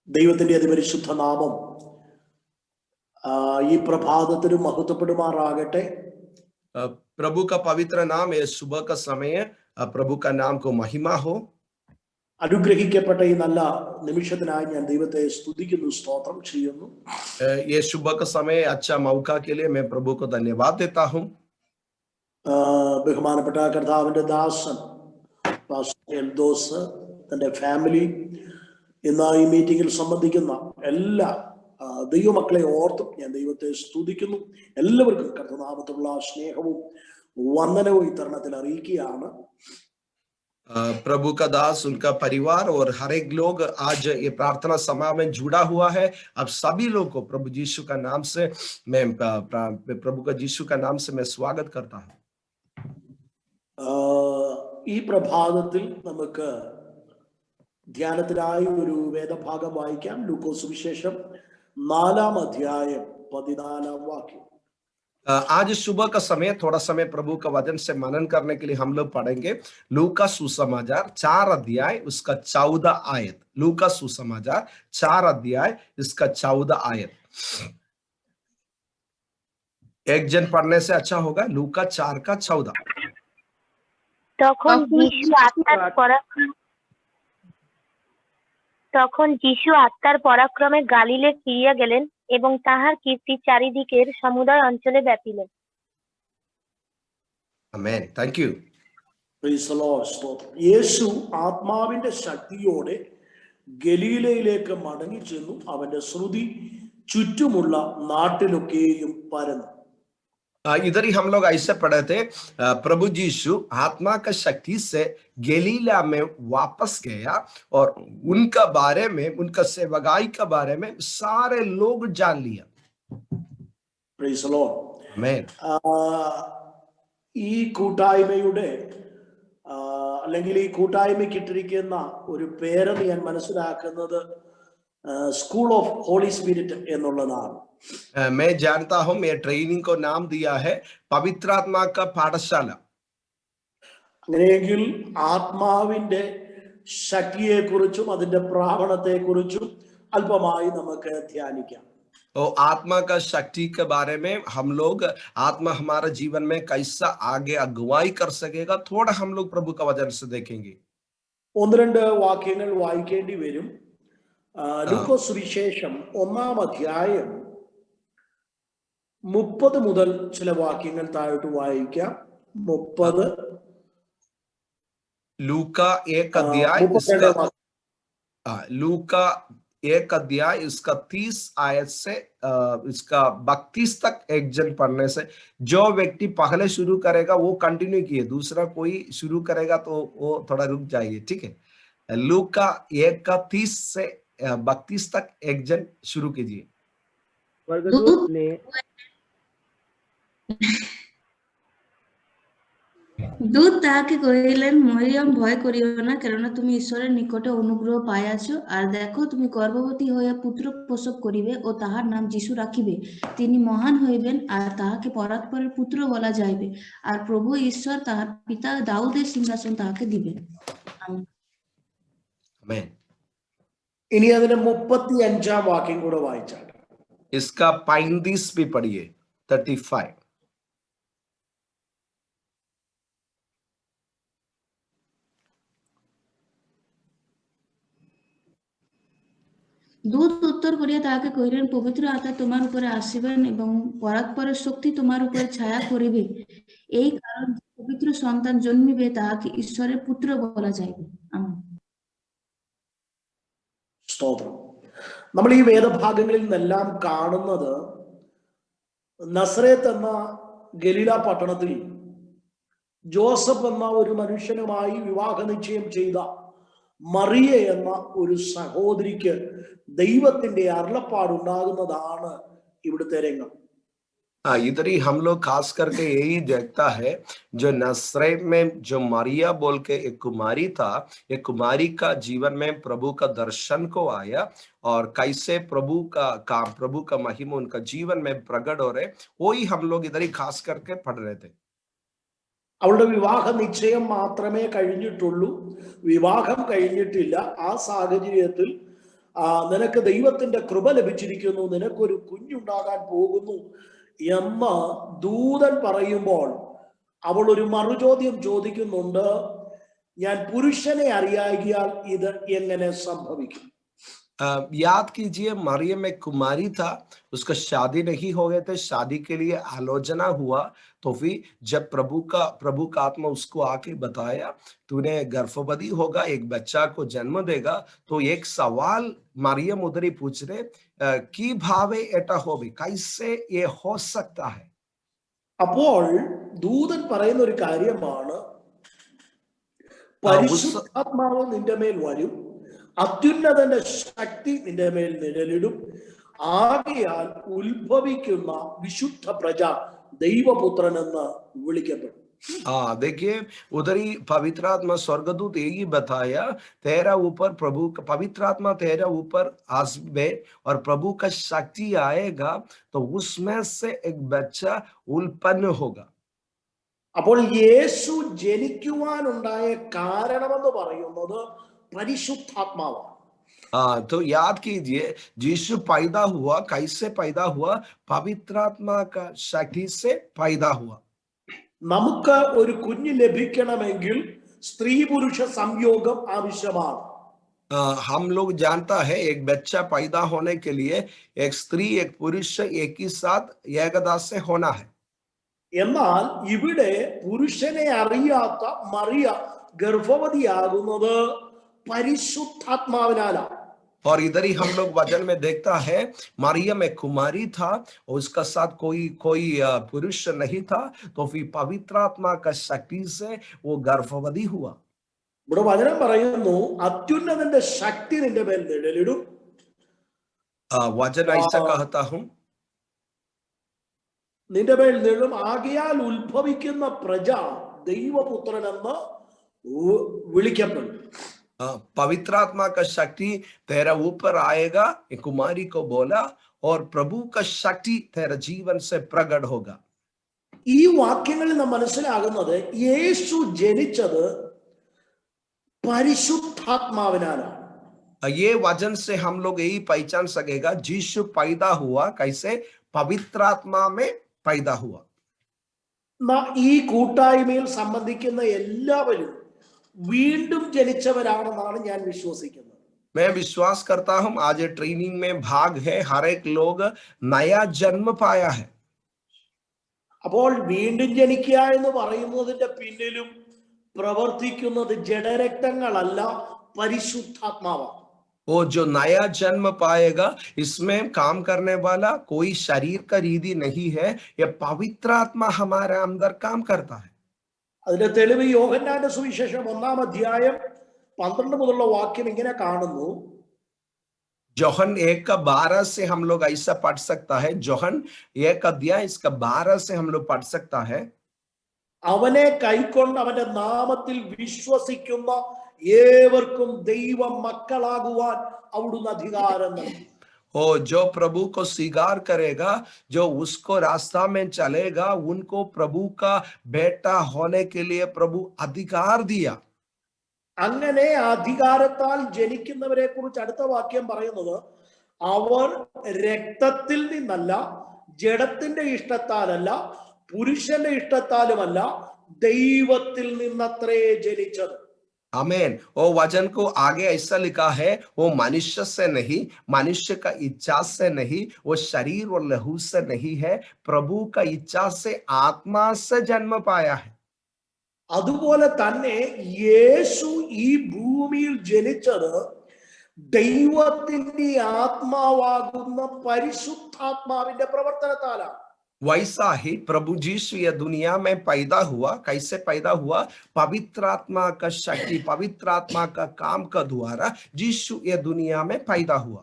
ദൈവത്തിന്റെ അതിപരിശുദ്ധ നാമം ഈ പ്രഭാതത്തിലും മഹത്വപ്പെടുമാറാകട്ടെ. प्रभु का पवित्र नाम ये सुबह का समय प्रभु का नाम को महिमा हो. അനുഗ്രഹിക്കപ്പെട്ട ഈ നല്ല നിമിഷത്തിനായി ഞാൻ ദൈവത്തെ സ്തുതിക്കുന്നു, സ്തോത്രം ചെയ്യുന്നു. ये सुबह का समय अच्छा मौका के लिए मैं प्रभु को धन्यवाद देता हूँ. ബഹുമാനപ്പെട്ട കർത്താവിന്റെ ദാസൻ പാസ്റ്റർ എൽദോസ്, തന്റെ ഫാമിലി, ഇന്ന് ഈ മീറ്റിംഗിൽ സംബന്ധിക്കുന്ന എല്ലാ ദൈവമക്കളെ ഓർത്തും ഞാൻ ദൈവത്തെ സ്തുതിക്കുന്നു. എല്ലാവർക്കും കർത്തനാമത്തിലുള്ള സ്നേഹവും വന്ദനവും ഈ തരുണത്തിൽ അറിയിക്കുകയാണ്. प्रभु का दास, उनका परिवार और हर एक लोग आज ये प्रार्थना सभा में जुड़ा हुआ है. अब सभी लोग को प्रभु यीशु का नाम से मैं प्रभु का यीशु का नाम से मैं स्वागत करता हूँ. ഈ പ്രഭാതത്തിൽ നമുക്ക് ധ്യാനത്തിനായി ഒരു വേദഭാഗം വായിക്കാം. ലൂക്കോസ് സുവിശേഷം 4-ാം അധ്യായം 14-ാം വാക്യം. आज सुबह का समय थोड़ा समय प्रभु का वचन से मनन करने के लिए हम लोग पढ़ेंगे लूका सुसमाचार 4 अध्याय उसका 14 आयत. लूका सुसमाचार 4 अध्याय इसका 14 आयत. एक जन पढ़ने से अच्छा होगा. लूका 4 का 14. তখন যিশু আত্মার পরাক্রমে গালিলে ফিরিয়া গেলেন এবং তাহার কীর্তি চারিদিকের সমুদয় অঞ্চলে ব্যাপিলেন. ആമേൻ. Thank you. Praise the Lord. Yesu ആത്മാവിന്റെ ശക്തിയോടെ ഗലീലയിലേക്ക് മടങ്ങി ചെന്നു. അവന്റെ ശ്രുതി ചുറ്റുമുള്ള നാട്ടിലൊക്കെയും പരന്നു. इधर ही हम लोग ऐसे पढ़े थे, प्रभु यीशु आत्मा का शक्ति से गलीला में वापस गया और उनका बारे में, उनका सेवकाई का बारे में सारे लोग जान लिया. Praise the Lord. Amen. ഈ കൂട്ടായ്മയുടെ അല്ലെങ്കിൽ ഈ കൂട്ടായ്മയ്ക്ക് ഇട്ടിരിക്കുന്ന ഒരു പേരെന്ന് ഞാൻ മനസ്സിലാക്കുന്നത് സ്കൂൾ ഓഫ് ഹോളി സ്പിരിറ്റ് എന്നുള്ളതാണ്. मैं जानता हूं, मैं ट्रेनिंग को नाम दिया है पवित्र आत्मा का पाठशाला. അങ്ങനെയെങ്കിൽ ആത്മാവിന്റെ ശക്തിയെ കുറിച്ചും അതിന്റെ പ്രാവണത്തെ കുറിച്ചും അല്പമായി നമുക്ക് ധ്യാനിക്കാം. तो आत्मा का शक्ति के बारे में हम लोग, आत्मा हमारे जीवन में कैसा आगे अगुवाई कर सकेगा, थोड़ा हम लोग प्रभु का वचन से देखेंगे. 1-2 വാക്യങ്ങൾ വായിക്കേണ്ടി വരും. ലൂക്കോസ് സുവിശേഷം 1-ാം അധ്യായം 30 മുതൽ ചില വാക്യങ്ങൾ താഴോട്ട് വായിക്കാം. 30. लूका 1 अध्याय लूका 1 अध्याय इसका 30 आयत से इसका 32 तक एक जन पढ़ने से, जो व्यक्ति पहले शुरू करेगा वो कंटिन्यू किए, दूसरा कोई शुरू करेगा तो वो थोड़ा रुक जाइए. ठीक है. लूका 1 का 30 से 32 तक एक जन शुरू कीजिए. দূত তাহাকে কহিলেন, মরিয়ম, ভয় করিও না, কেননা তুমি ঈশ্বরের নিকটে অনুগ্রহ পাইয়াছ। আর দেখো, তুমি গর্ভবতী হইয়া পুত্র প্রসব করিবে ও তাহার নাম যিশু রাখিবে। তিনি মহান হইবেন আর তাহাকে পরাৎপরের পুত্র বলা যাইবে। আর প্রভু ঈশ্বর তাহার পিতা দাউদের সিংহাসন তাহাকে দিবেন। आमीन. ഇനി അതിന്റെ 35-ാം വാക്യം കൂടെ വായിച്ചാൽ. इसका 35 भी पढ़िए. 35. দূত উত্তর করিয়া তাহাকে কহিলেন, পবিত্র আত্মা তোমার উপরে আসিবেন এবং পরাৎপরের শক্তি তোমার উপরে ছায়া করিবে। এই কারণ পবিত্র সন্তান জন্মিবে, তাহাকে ঈশ্বরের পুত্র বলা যাইবে। আমেন. സ്തോത്രം. നമ്മൾ ഈ വേദഭാഗങ്ങളിൽ നിന്നെല്ലാം കാണുന്നത് നസറേത്ത് എന്ന ഗലീല പട്ടണത്തിൽ ജോസഫ് എന്ന ഒരു മനുഷ്യനുമായി വിവാഹ നിശ്ചയം ചെയ്ത മറിയ എന്ന ഒരു സഹോദരിക്ക് ദൈവത്തിന്റെ അരുളപ്പാടുണ്ടാകുന്നതാണ് ഇവിടുത്തെ രംഗം. इधर ही हम लोग खास करके यही देखता है, जो नसरेत में जो मरिया बोल के एक कुमारी था, एक कुमारी का जीवन में प्रभु का दर्शन को आया और कैसे प्रभु का काम, प्रभु का महिमा उनका जीवन में प्रकट हो रहे, वही हम लोग इधर ही खास करके पढ़ रहे थे. അവളുടെ വിവാഹ നിശ്ചയം മാത്രമേ കഴിഞ്ഞിട്ടുള്ളൂ, വിവാഹം കഴിഞ്ഞിട്ടില്ല. ആ സാഹചര്യത്തിൽ നിനക്ക് ദൈവത്തിന്റെ കൃപ ലഭിച്ചിരിക്കുന്നു, നിനക്കൊരു കുഞ്ഞുണ്ടാകാൻ പോകുന്നു എന്ന് ദൂതൻ പറയുമ്പോൾ അവൾ ഒരു മറുചോദ്യം ചോദിക്കുന്നുണ്ട്, ഞാൻ പുരുഷനെ അറിയാകിയാൽ ഇത് എങ്ങനെ സംഭവിക്കും? याद कीजिए मरियम एक कुमारी था, उसका शादी नहीं हो गए थे, शादी के लिए आलोचना हुआ। तो फिर जब प्रभु का आत्मा उसको आके बताया तूने गर्भवती होगा, एक बच्चा को जन्म देगा, तो एक सवाल मरियम उधर ही पूछ रहे की भावे एटा हो भी, कैसे ये हो सकता है? അപ്പോൾ ദൂതൻ പറയുന്ന ഒരു കാര്യമാണ്, പരിശുദ്ധാത്മാവ് നിന്റെ മേൽ വരും, അത്യുന്നതന്റെ ശക്തി നിന്റെ മേൽ നിഴലിടും, ആകയാൽ ഉത്ഭവിക്കുന്ന വിശുദ്ധ പ്രജ ദൈവപുത്രൻ എന്ന് വിളിക്കപ്പെടും. देखिए उधर ही पवित्र आत्मा स्वर्गदूत यही बताया, तेरा ऊपर प्रभु का पवित्र आत्मा तेरा ऊपर आसबे और प्रभु का शक्ति आएगा, तो उसमें से एक बच्चा उत्पन्न होगा. അപ്പോൾ യേശു ജനിക്കുവാനുണ്ടായ കാരണമെന്ന് പറയുന്നത് പരിശുദ്ധാത്മാവാണ്. तो याद कीजिए यीशु पैदा हुआ, कैसे पैदा हुआ? पवित्र आत्मा का शक्ति से पैदा हुआ. നമുക്ക് ഒരു കുഞ്ഞ് ലഭിക്കണമെങ്കിൽ സ്ത്രീ പുരുഷ സംയോഗം ആവശ്യമാണ്. हम लोग जानता है एक बच्चा पैदा होने के लिए एक स्त्री एक पुरुष एक ही साथ ഏകദാസ से होना है. എന്നാൽ ഇവിടെ പുരുഷനെ അറിയാത്ത മറിയ ഗർഭവതിയാകുന്നത് പരിശുദ്ധാത്മാവിനാലാണ്. और इधर ही हम लोग वचन में देखता है मरियम एक कुमारी था और उसका साथ कोई पुरुष नहीं था, तो फिर पवित्र आत्मा का शक्ति से वो गर्भवती हुआ. ഇവിടെ വചനം പറയുന്നു, അത്യുന്നതന്റെ ശക്തി നിന്റെ മേൽ നിഴലിടും. वचन ऐसा कहता हूं, നിന്റെ മേൽ നിഴലും, ആകയാൽ ഉത്ഭവിക്കുന്ന പ്രജ ദൈവപുത്രൻ എന്ന് വിളിക്കപ്പെടും. पवित्र आत्मा का शक्ति तेरा ऊपर आएगा, एक कुमारी को बोला, और प्रभु का शक्ति तेरा जीवन से प्रकट होगा. ഈ വാക്യങ്ങളിൽ നാം മനസ്സിലാകുന്നത് യേശു ജനിച്ചത് പരിശുദ്ധാത്മാവിനാലാണ്. ये वचन से हम लोग यही पहचान सकेगा यीशु पैदा हुआ कैसे? पवित्र आत्मा में पैदा हुआ. ഈ കൂട്ടായ്മയിൽ സംബന്ധിക്കുന്ന എല്ലാവരും വീണ്ടും ജനിച്ചവരാണെന്നാണ് ഞാൻ വിശ്വസിക്കുന്നത്. मैं विश्वास करता हूं आज ट्रेनिंग में भाग है, हर एक लोग नया जन्म पाया है. അപ്പോൾ വീണ്ടും ജനിക്കുക എന്ന് പറയുന്നതിന്റെ പിന്നിലും പ്രവർത്തിക്കുന്നത് ജഡരക്തങ്ങളല്ല, പരിശുദ്ധാത്മാവാണ്. वो जो नया जन्म पाएगा इसमें काम करने वाला कोई शरीर का रीति नहीं है, ये पवित्र आत्मा हमारे अंदर काम करता है. അതിന്റെ തെളിവ് യോഹന്നാന്റെ സുവിശേഷം 1-ാം അധ്യായം 12 മുതലുള്ള വാക്യം ഇങ്ങനെ കാണുന്നു. जोहन 1:12 से हम लोग ऐसा पढ़ सकता है. जोहन 1 अध्याय इसका 12 से हम लोग पढ़ सकता है. അവനെ കൈക്കൊണ്ട് അവന്റെ നാമത്തിൽ വിശ്വസിക്കുന്ന ഏവർക്കും ദൈവ മക്കളാകുവാൻ അവിടുന്ന് അധികാരം നൽകി. जो प्रभु को स्वीकार करेगा, जो उसको रास्ता में चलेगा, उनको प्रभु का बेटा होने के लिए प्रभु अधिकार दिया. അങ്ങനെ അധികാരത്താൽ ജനിക്കുന്നവരെ കുറിച്ച് അടുത്ത വാക്യം പറയുന്നത്, അവർ രക്തത്തിൽ നിന്നല്ല, ജഡത്തിന്റെ ഇഷ്ടത്താലല്ല, പുരുഷന്റെ ഇഷ്ടത്താലുമല്ല, ദൈവത്തിൽ നിന്നത്രേ ജനിച്ചത്. आमेन. वो वचन को आगे ऐसा लिखा है, वो मनुष्य से नहीं, मनुष्य का इच्छा से नहीं, वो शरीर और लहू से नहीं है, प्रभु का इच्छा से आत्मा से जन्म पाया है. അതുപോലെ തന്നെ യേശു ഈ ഭൂമിയിൽ ജനിച്ചത് ദൈവത്തിന്റെ ആത്മാവാകുന്ന പരിശുദ്ധാത്മാവിന്റെ പ്രവർത്തനത്താലാണ്. वैसा ही प्रभु यीशु ये दुनिया में पैदा हुआ. कैसे पैदा हुआ? पवित्र आत्मा का शक्ति, पवित्र आत्मा का काम का द्वारा यीशु ये दुनिया में पैदा हुआ.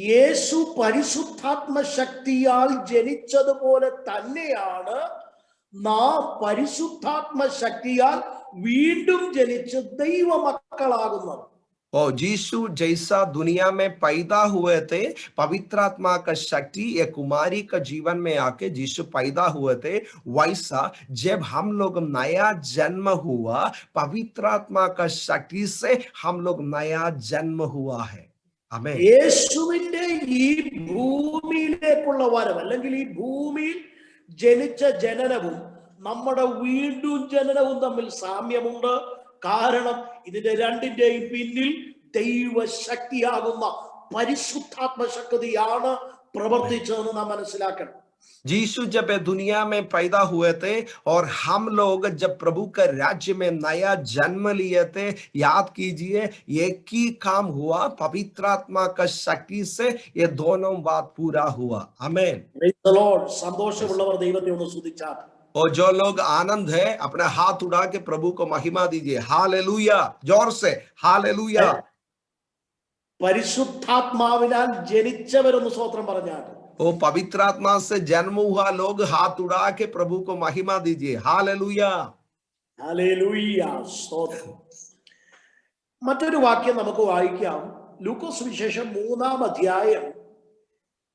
യേശു പരിശുദ്ധാത്മ ശക്തിയാൽ ജനിച്ചതുപോലെ തന്നെയാണ് നാം പരിശുദ്ധാത്മ ശക്തിയാൽ വീണ്ടും ജനിച്ച് ദൈവമക്കളാകുന്നത്. और यीशु जैसा दुनिया में पैदा हुए थे, पवित्र आत्मा का शक्ति एक कुमारी का जीवन में आके यीशु पैदा हुए थे, वैसा जब हम लोग नया जन्म हुआ, पवित्र आत्मा का शक्ति से हम लोग नया जन्म हुआ है. ആമേൻ. യേശുവിന്റെ ഈ ഭൂമിയിലേക്കുള്ള വരവ് അല്ലെങ്കിൽ ഈ ഭൂമിയിൽ ജനിച്ച ജനനവും നമ്മുടെ വീണ്ടും ജനനവും തമ്മിൽ സാമ്യമുണ്ട്. കാരണം ഇതിന്റെ രണ്ടിന്റെയും പിന്നിൽ ദൈവശക്തിയാകുന്ന പരിശുദ്ധാത്മ ശക്തിയാണ് പ്രവർത്തിച്ചതെന്ന് നാം മനസ്സിലാക്കണം. यीशु जब दुनिया में पैदा हुए थे और हम लोग जब प्रभु के राज्य में नया जन्म लिए थे, याद कीजिए एक ही काम हुआ, पवित्र आत्मा का शक्ति से ये दोनों बात पूरा हुआ. आमेन. Praise the Lord. സന്തോഷമുള്ളവർ ദൈവത്തെ ഒന്ന് സ്തുതിച്ചാൽ. और जो लोग आनंद है अपने हाथ उड़ा के प्रभु को महिमा दीजिए. हालेलुया. जोर से हालेलुया. പരിശുദ്ധാത്മാവിനാൽ ജനിച്ചവരൊന്ന് സ്തോത്രം പറഞ്ഞാൽ. वो पवित्र आत्मा से जन्म हुआ लोग हाथ उड़ा के प्रभु को महिमा दीजिए. हालेलुया. ഹല്ലേലൂയ. സ്തോത്രം. മറ്റൊരു വാക്യം നമുക്ക് വായിക്കാം. ലൂക്കോസ് സുവിശേഷം 3-ാം അധ്യായം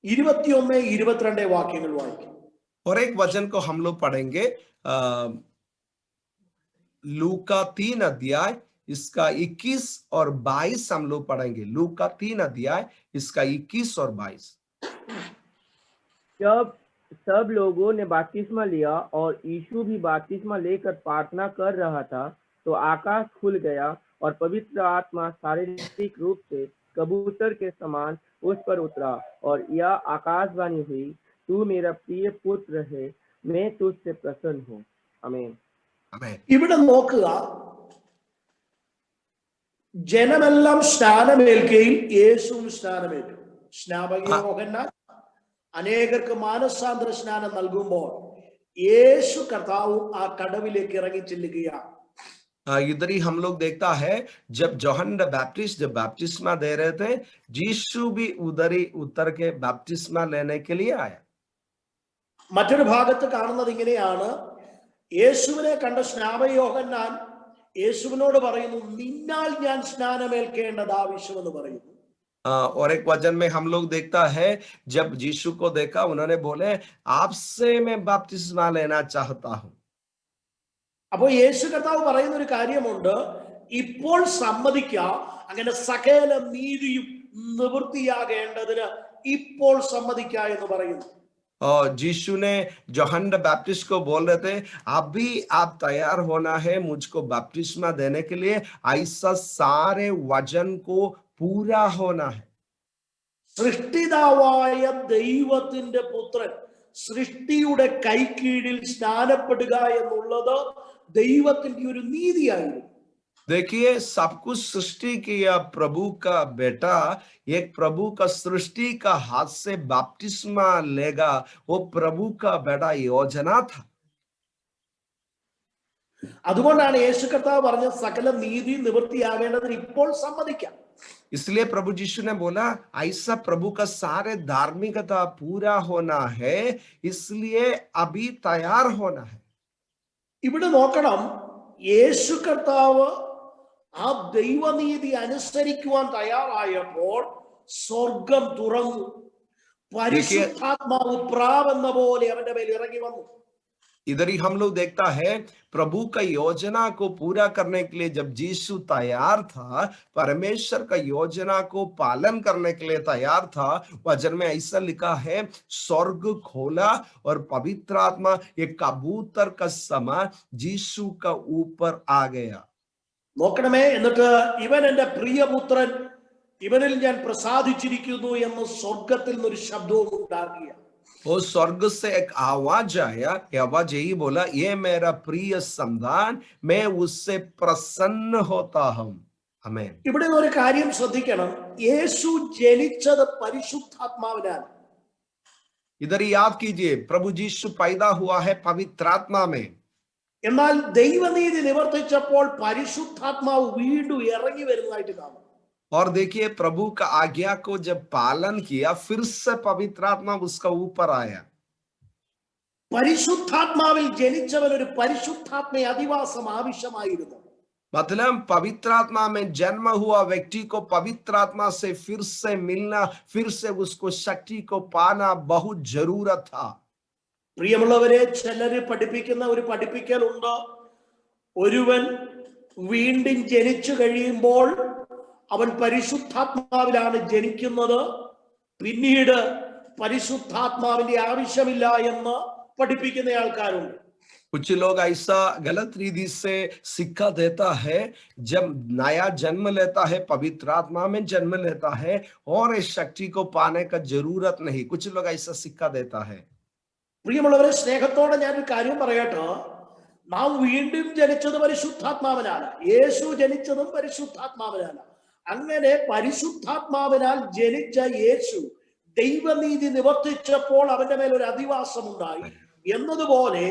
21-22 വാക്യങ്ങൾ വായിക്കാം. और एक वचन को हम लोग पढ़ेंगे लूका 3 अध्याय इसका 21 और 22 हम लोग पढ़ेंगे. लूका 3 अध्याय इसका 21 और 22. जब सब लोगों ने बपतिस्मा लिया और यीशु भी बपतिस्मा लेकर प्रार्थना कर रहा था तो आकाश खुल गया और पवित्र आत्मा शारीरिक रूप से कबूतर के समान उस पर उतरा और यह आकाशवाणी हुई, तू मेरा प्रिय पुत्र है, मैं तुझसे प्रसन्न हूँ. आमीन. आमीन. ഇവിടെ നോക്കുക, ജനമെല്ലാം സ്നാനമേൽക്കുകയും യേശുവും സ്നാനമേറ്റു. സ്നാപക യോഹന്നാൻ അനേകർക്ക് മാനസാന്തര സ്നാനം നൽകുമ്പോൾ യേശു കർത്താവും ആ കടവിലേക്ക് ഇറങ്ങി ചെല്ലുകയാണ്. इधर ही हम लोग देखता है जब जोहन द बैप्टिस्ट जब बैप्टिस्मा दे रहे थे, यीशु भी उधर ही उतर के बैप्टिस्मा लेने के लिए आया. മറ്റൊരു ഭാഗത്ത് കാണുന്നത് ഇങ്ങനെയാണ്. യേശുവിനെ കണ്ട സ്നാപക യോഹന്നാൻ യേശുവിനോട് പറയുന്നു, നിന്നാൽ ഞാൻ സ്നാനമേൽക്കേണ്ടത് ആവശ്യമെന്ന് പറയുന്നു. और एक वचन में हम लोग देखता है जब यीशु को देखा उन्होंने बोले आपसे मैं बपतिस्मा लेना चाहता हूं. അപ്പോ യേശു കർത്താവ് പറയുന്ന ഒരു കാര്യമുണ്ട്, ഇപ്പോൾ സമ്മതിക്കാം, അങ്ങനെ സകല നീതിയും നിവൃത്തിയാകേണ്ടതിന് ഇപ്പോൾ സമ്മതിക്കാം എന്ന് പറയുന്നു. और यीशु ने जोहन द बैप्टिस्ट को बोल रहे थे अभी आप तैयार होना है मुझको बपतिस्मा देने के लिए, ऐसा सारे वचन को पूरा होना है. സൃഷ്ടിതാവായ ദൈവത്തിന്റെ പുത്രൻ സൃഷ്ടിയുടെ കൈക്കീഴിൽ സ്നാനപ്പെടുക എന്നുള്ളത് ദൈവത്തിന്റെ ഒരു നീതിയായിരുന്നു. देखिए सब कुछ सृष्टि किया प्रभु का बेटा, एक प्रभु का सृष्टि का हाथ से बपतिस्मा लेगा, वो प्रभु का बेटा योजना था. അതുകൊണ്ടാണ് യേശു കർത്താവ് പറഞ്ഞ സകല നീതി നിവൃത്തിയാകേണ്ടതിന് ഇപ്പോൾ സമ്മതിക്കാം. इसलिए प्रभु यीशु ने बोला ऐसा प्रभु का सारे धार्मिकता पूरा होना है, इसलिए अभी तैयार होना है. ഇവിടെ നോക്കണം, യേശു കർത്താവ് ആ ദൈവനീതി അനുസരിക്കുവാൻ തയ്യാറായപ്പോൾ സ്വർഗം തുറന്നു, പരിശുദ്ധാത്മാവ് പ്രാവെന്ന പോലെ അവന്റെ മേൽ ഇറങ്ങി വന്നു. इधर ही हम लोग देखता है प्रभु का योजना को पूरा करने के लिए जब यीशु तैयार था, परमेश्वर का योजना को पालन करने के लिए तैयार था, वचन में ऐसा लिखा है स्वर्ग खोला और पवित्र आत्मा एक कबूतर का समान यीशु का ऊपर आ गया. നോക്കണമേ, എന്നിട്ട് ഇവൻ എന്റെ പ്രിയപുത്രൻ, ഇവനിൽ ഞാൻ പ്രസാദിച്ചിരിക്കുന്നു എന്ന് സ്വർഗത്തിൽ നിന്നൊരു ശബ്ദവും ഉണ്ടാകിയ. वो स्वर्ग से एक आवाज आया, आवाज यही बोला, ये मेरा प्रिय संतान, मैं उससे प्रसन्न होता हूं. आमीन. ഇവിടെ ഒരു കാര്യം ശ്രദ്ധിക്കണം, യേശു ജനിച്ചത് പരിശുദ്ധാത്മാവിനാൽ. इधर ही याद कीजिए प्रभु यीशु पैदा हुआ है पवित्र आत्मा में, എന്നാൽ ദൈവനീതി നിവർത്തിച്ചപ്പോൾ പരിശുദ്ധാത്മാവ് വീണ്ടും ഇറങ്ങി വരുന്നതായിട്ട് കാണും. और देखिए प्रभु का आज्ञा को जब पालन किया फिर से पवित्र आत्मा उसका ऊपर आया. പരിശുദ്ധാത്മാവിൽ ജനിച്ചവൻ ഒരു പരിശുദ്ധാത്മ അധിവാസം ആവശ്യമായിരുന്നു. मतलब पवित्र आत्मा में जन्म हुआ व्यक्ति को पवित्र आत्मा से फिर से मिलना, फिर से उसको शक्ति को पाना बहुत जरूरत था. പ്രിയമുള്ളവരെ, ചിലര് പഠിപ്പിക്കുന്ന ഒരു പഠിപ്പിക്കലുണ്ട്, ഒരുവൻ വീണ്ടും ജനിച്ചു കഴിയുമ്പോൾ അവൻ പരിശുദ്ധാത്മാവിലാണ് ജനിക്കുന്നത്, പിന്നീട് പരിശുദ്ധാത്മാവിന്റെ ആവശ്യമില്ല എന്ന് പഠിപ്പിക്കുന്ന ആൾക്കാരുണ്ട്. कुछ लोग ऐसा गलत रीति से सिक्का देता है, जब नया जन्म लेता है पवित्र आत्मा में जन्म लेता है और इस शक्ति को पाने का जरूरत नहीं, कुछ लोग ऐसा सिक्का देता है। പ്രിയമുള്ളവരെ, സ്നേഹത്തോടെ ഞാനൊരു കാര്യം പറയട്ടെ. നാം വീണ്ടും ജനിച്ചത് പരിശുദ്ധാത്മാവിനാണ്. യേശു ജനിച്ചതും പരിശുദ്ധാത്മാവിനാണ്. അങ്ങനെ പരിശുദ്ധാത്മാവിനാൽ ജനിച്ച യേശു ദൈവനീതി നിവർത്തിച്ചപ്പോൾ അവന്റെ മേൽ ഒരു അധിവാസം ഉണ്ടായി എന്നതുപോലെ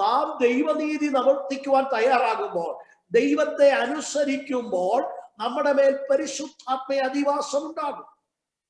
നാം ദൈവനീതി നിവർത്തിക്കുവാൻ തയ്യാറാകുമ്പോൾ, ദൈവത്തെ അനുസരിക്കുമ്പോൾ നമ്മുടെ മേൽ പരിശുദ്ധാത്മ അധിവാസം ഉണ്ടാകും.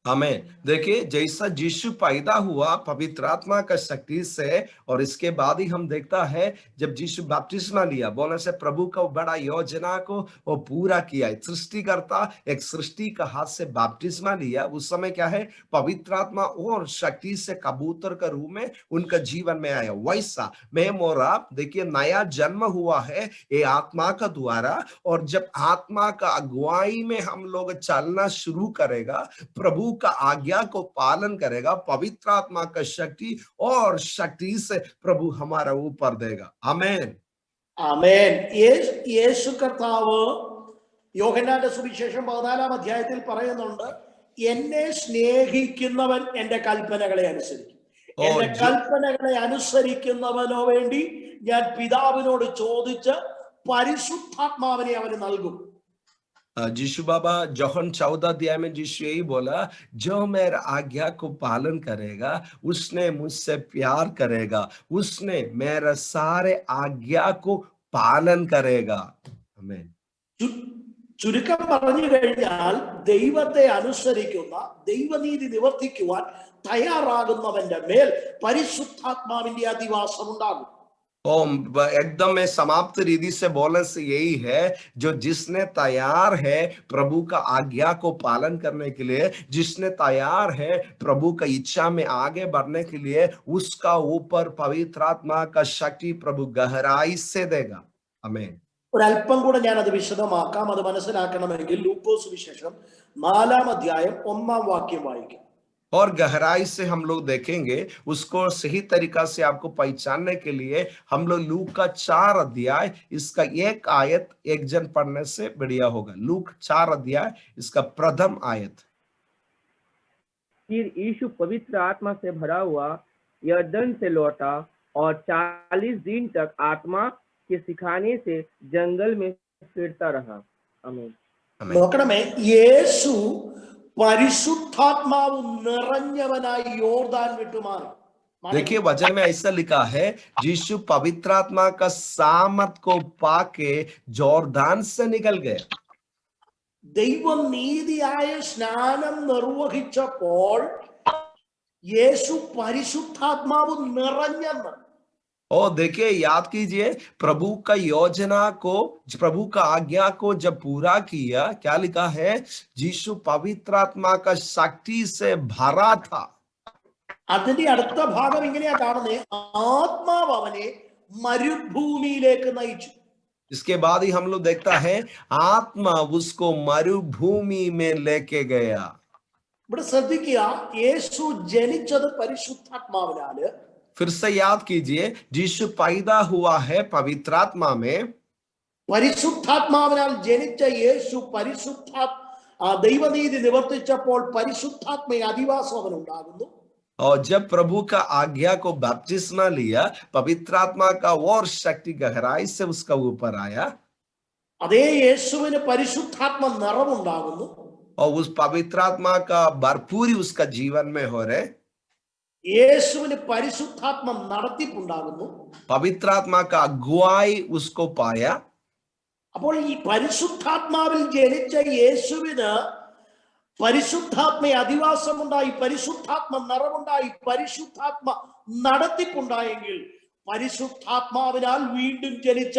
आमेन। देखिए, जैसा यीशु पैदा हुआ पवित्र आत्मा का शक्ति से, और इसके बाद ही हम देखता है जब यीशु बपतिस्मा लिया, बोलने से प्रभु का बड़ा योजना को वो पूरा किया। सृष्टिकर्ता एक सृष्टि का हाथ से बपतिस्मा लिया, उस समय क्या है, पवित्र आत्मा और शक्ति से कबूतर का रूप में उनका जीवन में आया। वैसा मैं और आप देखिए नया जन्म हुआ है ये आत्मा का द्वारा, और जब आत्मा का अगुवाई में हम लोग चलना शुरू करेगा, प्रभु का आज्ञा को पालन करेगा, पवित्र आत्मा का शक्ति और शक्ति से प्रभु हमारा ऊपर देगा। आमेन, ആമേൻ. യേശു കർത്താവ് യോഹന്നാന്റെ സുവിശേഷം 14-ാം അധ്യായത്തിൽ പറയുന്നുണ്ട്, എന്നെ സ്നേഹിക്കുന്നവൻ എന്റെ കൽപ്പനകളെ അനുസരിക്കും. എന്റെ കൽപ്പനകളെ അനുസരിക്കുന്നവനോ വേണ്ടി ഞാൻ പിതാവിനോട് ചോദിച്ച് പരിശുദ്ധാത്മാവിനെ അവന് നൽകും. यीशु बाबा जोहन 14 अध्याय में यीशु यही बोला, जो मेरा आज्ञा को पालन करेगा उसने मुझसे प्यार करेगा, उसने मेरा सारे आज्ञा को पालन करेगा। आमेन। ചുരുക്കം പറഞ്ഞു കഴിഞ്ഞാൽ ദൈവത്തെ അനുസരിക്കുന്ന, ദൈവനീതി നിവർത്തിക്കുവാൻ തയ്യാറാകുന്നവന്റെ മേൽ പരിശുദ്ധാത്മാവിന്റെ അധിവാസം ഉണ്ടാകും. एकदम में समाप्त रीति से बोलने से यही है, जो जिसने तैयार है प्रभु का आज्ञा को पालन करने के लिए, जिसने तैयार है प्रभु का इच्छा में आगे बढ़ने के लिए, उसका ऊपर पवित्र आत्मा का शक्ति प्रभु गहराई से देगा। आमीन। ഒരല്പം കൂടെ ഞാൻ അത് വിശദമാക്കാം. അത് മനസ്സിലാക്കണമെങ്കിൽ ലൂക്കോസ് സുവിശേഷം 4-ാം അധ്യായം 1-ാം വാക്യം വായിക്കാം. और गहराई से हम लोग देखेंगे, उसको सही तरीका से आपको पहचानने के लिए हम लोग लूक का 4 अध्याय इसका 1 आयत एक जन पढ़ने से बढ़िया होगा। लूक 4 अध्याय इसका प्रथम आयत। फिर यीशु पवित्र आत्मा से भरा हुआ यरदन से लौटा और 40 दिन तक आत्मा के सिखाने से जंगल में फिरता रहा। आमीन। നോക്കണമേ, യേശു പരിശുദ്ധാത്മാവ് നിറഞ്ഞവനായി യോർദാൻ വിട്ടുമാറി. देखिए, वचन में ऐसा लिखा है, यीशु पवित्र आत्मा का सामर्थ को पाके जॉर्दान से निकल गए। ദൈവം നീതിയായ സ്നാനം നിർവഹിച്ചപ്പോൾ യേശു പരിശുദ്ധാത്മാവ് നിറഞ്ഞെന്ന്. और देखिए, याद कीजिए, प्रभु का योजना को, प्रभु का आज्ञा को जब पूरा किया, क्या लिखा है, यीशु पवित्र आत्मा का शक्ति से भरा था। അതിന്റെ അടുത്ത ഭാഗം ഇങ്ങനെയാ കാണുന്നത്, ആത്മാവ് അവനെ മരുഭൂമിയിലേക്ക് നയിച്ചു. इसके बाद ही हम लोग देखता है आत्मा उसको मरुभूमि में लेके गया। ഇവിടെ ശ്രദ്ധിക്കുക, യേശു ജനിച്ചത് പരിശുദ്ധാത്മാവിനാല്. फिर से याद कीजिए, यीशु पैदा हुआ है पवित्र आत्मा में। പരിശുദ്ധാത്മാവിനാൽ ജനിച്ച യേശു ദൈവനീതി നിവർത്തിച്ചപ്പോൾ പരിശുദ്ധാത്മ അധിവാസം അവനുണ്ടാകുന്നു. और जब प्रभु का आज्ञा को बपतिस्मा लिया, पवित्र आत्मा का और शक्ति गहराई से उसका ऊपर आया। അതേ യേശുവിന് പരിശുദ്ധാത്മ നിറവുണ്ടാകുന്നു. और उस पवित्र आत्मा का भरपूरी उसका जीवन में हो रहे। യേശുവിന് പരിശുദ്ധാത്മ നടത്തിപ്പുണ്ടാകുന്നു. पवित्र आत्मा का अगुवाई उसको पाया। അപ്പോൾ ഈ പരിശുദ്ധാത്മാവിൽ ജനിച്ച യേശുവിന് പരിശുദ്ധാത്മ അധിവാസമുണ്ടായി, പരിശുദ്ധാത്മ നിറവുണ്ടായി, പരിശുദ്ധാത്മ നടത്തിപ്പുണ്ടായെങ്കിൽ പരിശുദ്ധാത്മാവിനാൽ വീണ്ടും ജനിച്ച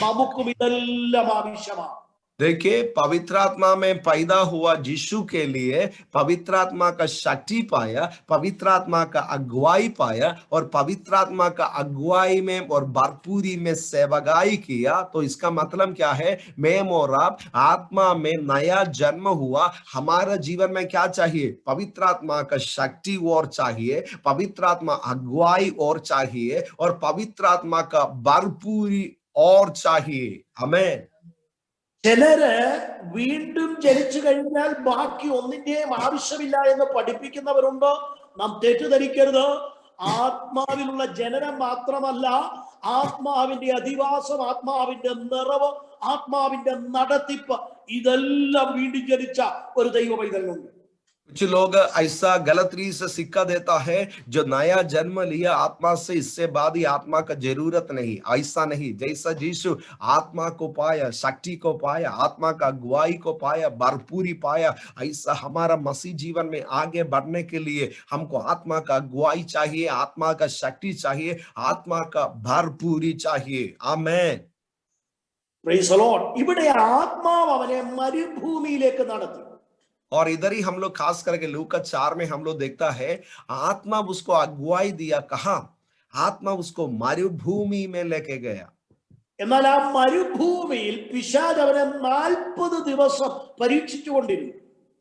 നമുക്കും ഇതെല്ലാം ആവശ്യമാണ്. देखिए, पवित्र आत्मा में पैदा हुआ यीशु के लिए पवित्र आत्मा का शक्ति पाया, पवित्र आत्मा का अगुवाई पाया, और पवित्र आत्मा का अगुवाई में और भरपूरी में सेवकाई किया। तो इसका मतलब क्या है? मैं और आप आत्मा में नया जन्म हुआ। हमारा जीवन में क्या चाहिए? पवित्र आत्मा का शक्ति और चाहिए, पवित्र आत्मा अगुवाई और चाहिए, और पवित्र आत्मा का भरपूरी और चाहिए। आमीन। ചിലര് വീണ്ടും ജനിച്ചു കഴിഞ്ഞാൽ ബാക്കി ഒന്നിന്റെയും ആവശ്യമില്ല എന്ന് പഠിപ്പിക്കുന്നവരുണ്ട്. നാം തെറ്റിദ്ധരിക്കരുത്. ആത്മാവിലുള്ള ജനനം മാത്രമല്ല, ആത്മാവിന്റെ അധിവാസം, ആത്മാവിന്റെ നിറവ്, ആത്മാവിന്റെ നടത്തിപ്പ്, ഇതെല്ലാം വീണ്ടും ജനിച്ച ഒരു ദൈവ പൈതലുണ്ട്. कुछ लोग ऐसा गलत रीत से सिक्का देता है, जो नया जन्म लिया आत्मा से, इससे बाद ही आत्मा का जरूरत नहीं। ऐसा नहीं। जैसा यीशु आत्मा को पाया, शक्ति को पाया, आत्मा का अगुवाई को पाया, भरपूरी पाया, ऐसा हमारा मसीह जीवन में आगे बढ़ने के लिए हमको आत्मा का अगुवाई चाहिए, आत्मा का शक्ति चाहिए, आत्मा का भरपूरी चाहिए। आमीन। Price the Lord. ഇവിടെ ആത്മാവ് അവനെ മരുഭൂമിയിലേക്ക് നടത്തി. और इधर ही हम लोग खास करके लूका 4 में हम लोग देखता है, आत्मा उसको अगुवाई दिया। कहा? आत्मा उसको मरुभूमि में लेके गया। എന്നാൽ ആ മരുഭൂമിയിൽ പിശാച് അവനെ 40 ദിവസം പരീക്ഷിച്ചുകൊണ്ടിരുന്നു.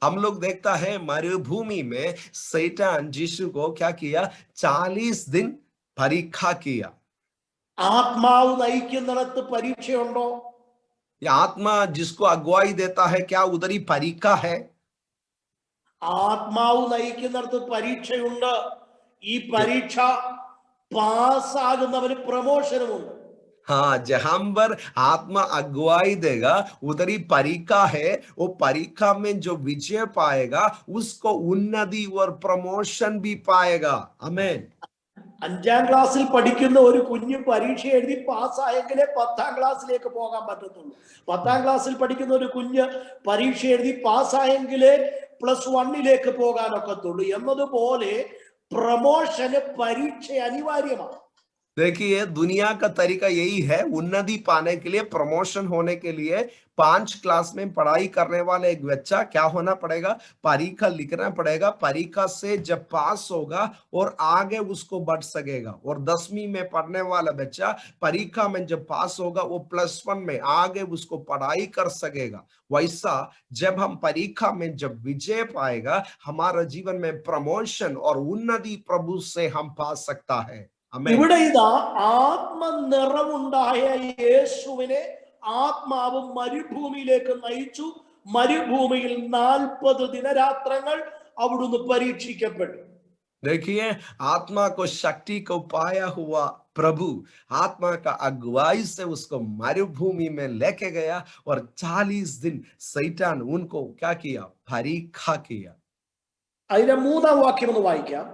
हम लोग देखता है मरुभूमि में शैतान यीशु को क्या किया? 40 दिन परीक्षा किया। ആത്മാവ് നയിക്കുന്നിടത്ത് പരീക്ഷയുണ്ടോ? ये आत्मा जिसको अगुवाई देता है, क्या उधर ही परीक्षा है? ആത്മാവ് നയിക്കുന്നിടത്ത് പരീക്ഷയുണ്ട്. ഈ പരീക്ഷ പാസ്സാകുന്നവന് പ്രമോഷനുമുണ്ട്. हाँ, जहां पर आत्मा अगुवाई देगा उधर ही परीक्षा है। वो परीक्षा में जो विजय पाएगा उसको उन्नति और प्रमोशन भी पाएगा। आमीन। 5ാം ക്ലാസ്സിൽ പഠിക്കുന്ന ഒരു കുഞ്ഞ് പരീക്ഷ എഴുതി പാസ്സായെങ്കിലേ 10ാം ക്ലാസ്സിലേക്ക് പോകാൻ പറ്റത്തുള്ളൂ. 10ാം ക്ലാസ്സിൽ പഠിക്കുന്ന ഒരു കുഞ്ഞ് പരീക്ഷ എഴുതി പാസ്സായെങ്കിലേ +1ലേക്ക് പോകാനൊക്കത്തുള്ളൂ. എന്നതുപോലെ പ്രമോഷന് പരീക്ഷ അനിവാര്യമാണ്. देखिए, दुनिया का तरीका यही है। उन्नति पाने के लिए, प्रमोशन होने के लिए 5 क्लास में पढ़ाई करने वाले एक बच्चा क्या होना पड़ेगा? परीक्षा लिखना पड़ेगा। परीक्षा से जब पास होगा और आगे उसको बढ़ सकेगा। और 10वीं में पढ़ने वाला बच्चा परीक्षा में जब पास होगा, वो +1 में आगे उसको पढ़ाई कर सकेगा। वैसा जब हम परीक्षा में जब विजय पाएगा, हमारा जीवन में प्रमोशन और उन्नति प्रभु से हम पा सकता है। ഇവിടെ ഇതാ ആത്മനിറവുണ്ടായ യേശുവിനെ ആത്മാവ് മരുഭൂമിയിലേക്ക് നയിച്ചു. മരുഭൂമിയിൽ 40 ദിനരാത്രങ്ങൾ അവിടുന്ന് പരീക്ഷിക്കപ്പെട്ടു. देखिए, आत्मा को शक्ति को पाया हुआ प्रभु आत्मा का अगुवाई से उसको मरुभूमि में लेके गया, और 40 दिन शैतान उनको क्या किया? परीक्षा किया। അതിന്റെ 3ാം വാക്യം ഒന്ന് വായിക്കാം.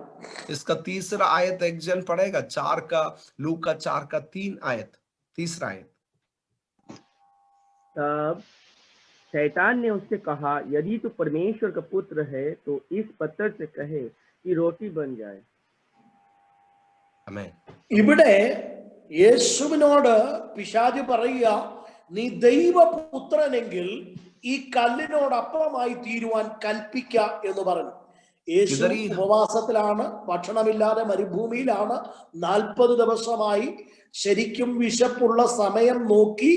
इसका तीसरा आयत एक जन पढ़ेगा। 4 का लूका 4 का 3 आयत, तीसरा आयत। तब शैतान ने उससे कहा, यदि तू परमेश्वर का पुत्र है तो इस पत्थर से कहे कि रोटी बन जाए। आमीन। ഇവിടെ യേശുവിനോട് പിശാച് പറയുക, നീ ദൈവപുത്രനെങ്കിൽ ഈ കല്ലിനോട് അപ്പമായി തീരുവാൻ കൽപ്പിക്ക എന്ന് പറഞ്ഞു. യേശു ഉപവാസത്തിലാണ്, ഭക്ഷണമില്ലാതെ മരുഭൂമിയിലാണ്. 40 ദിവസമായി ശരിക്കും വിശപ്പുള്ള സമയം നോക്കി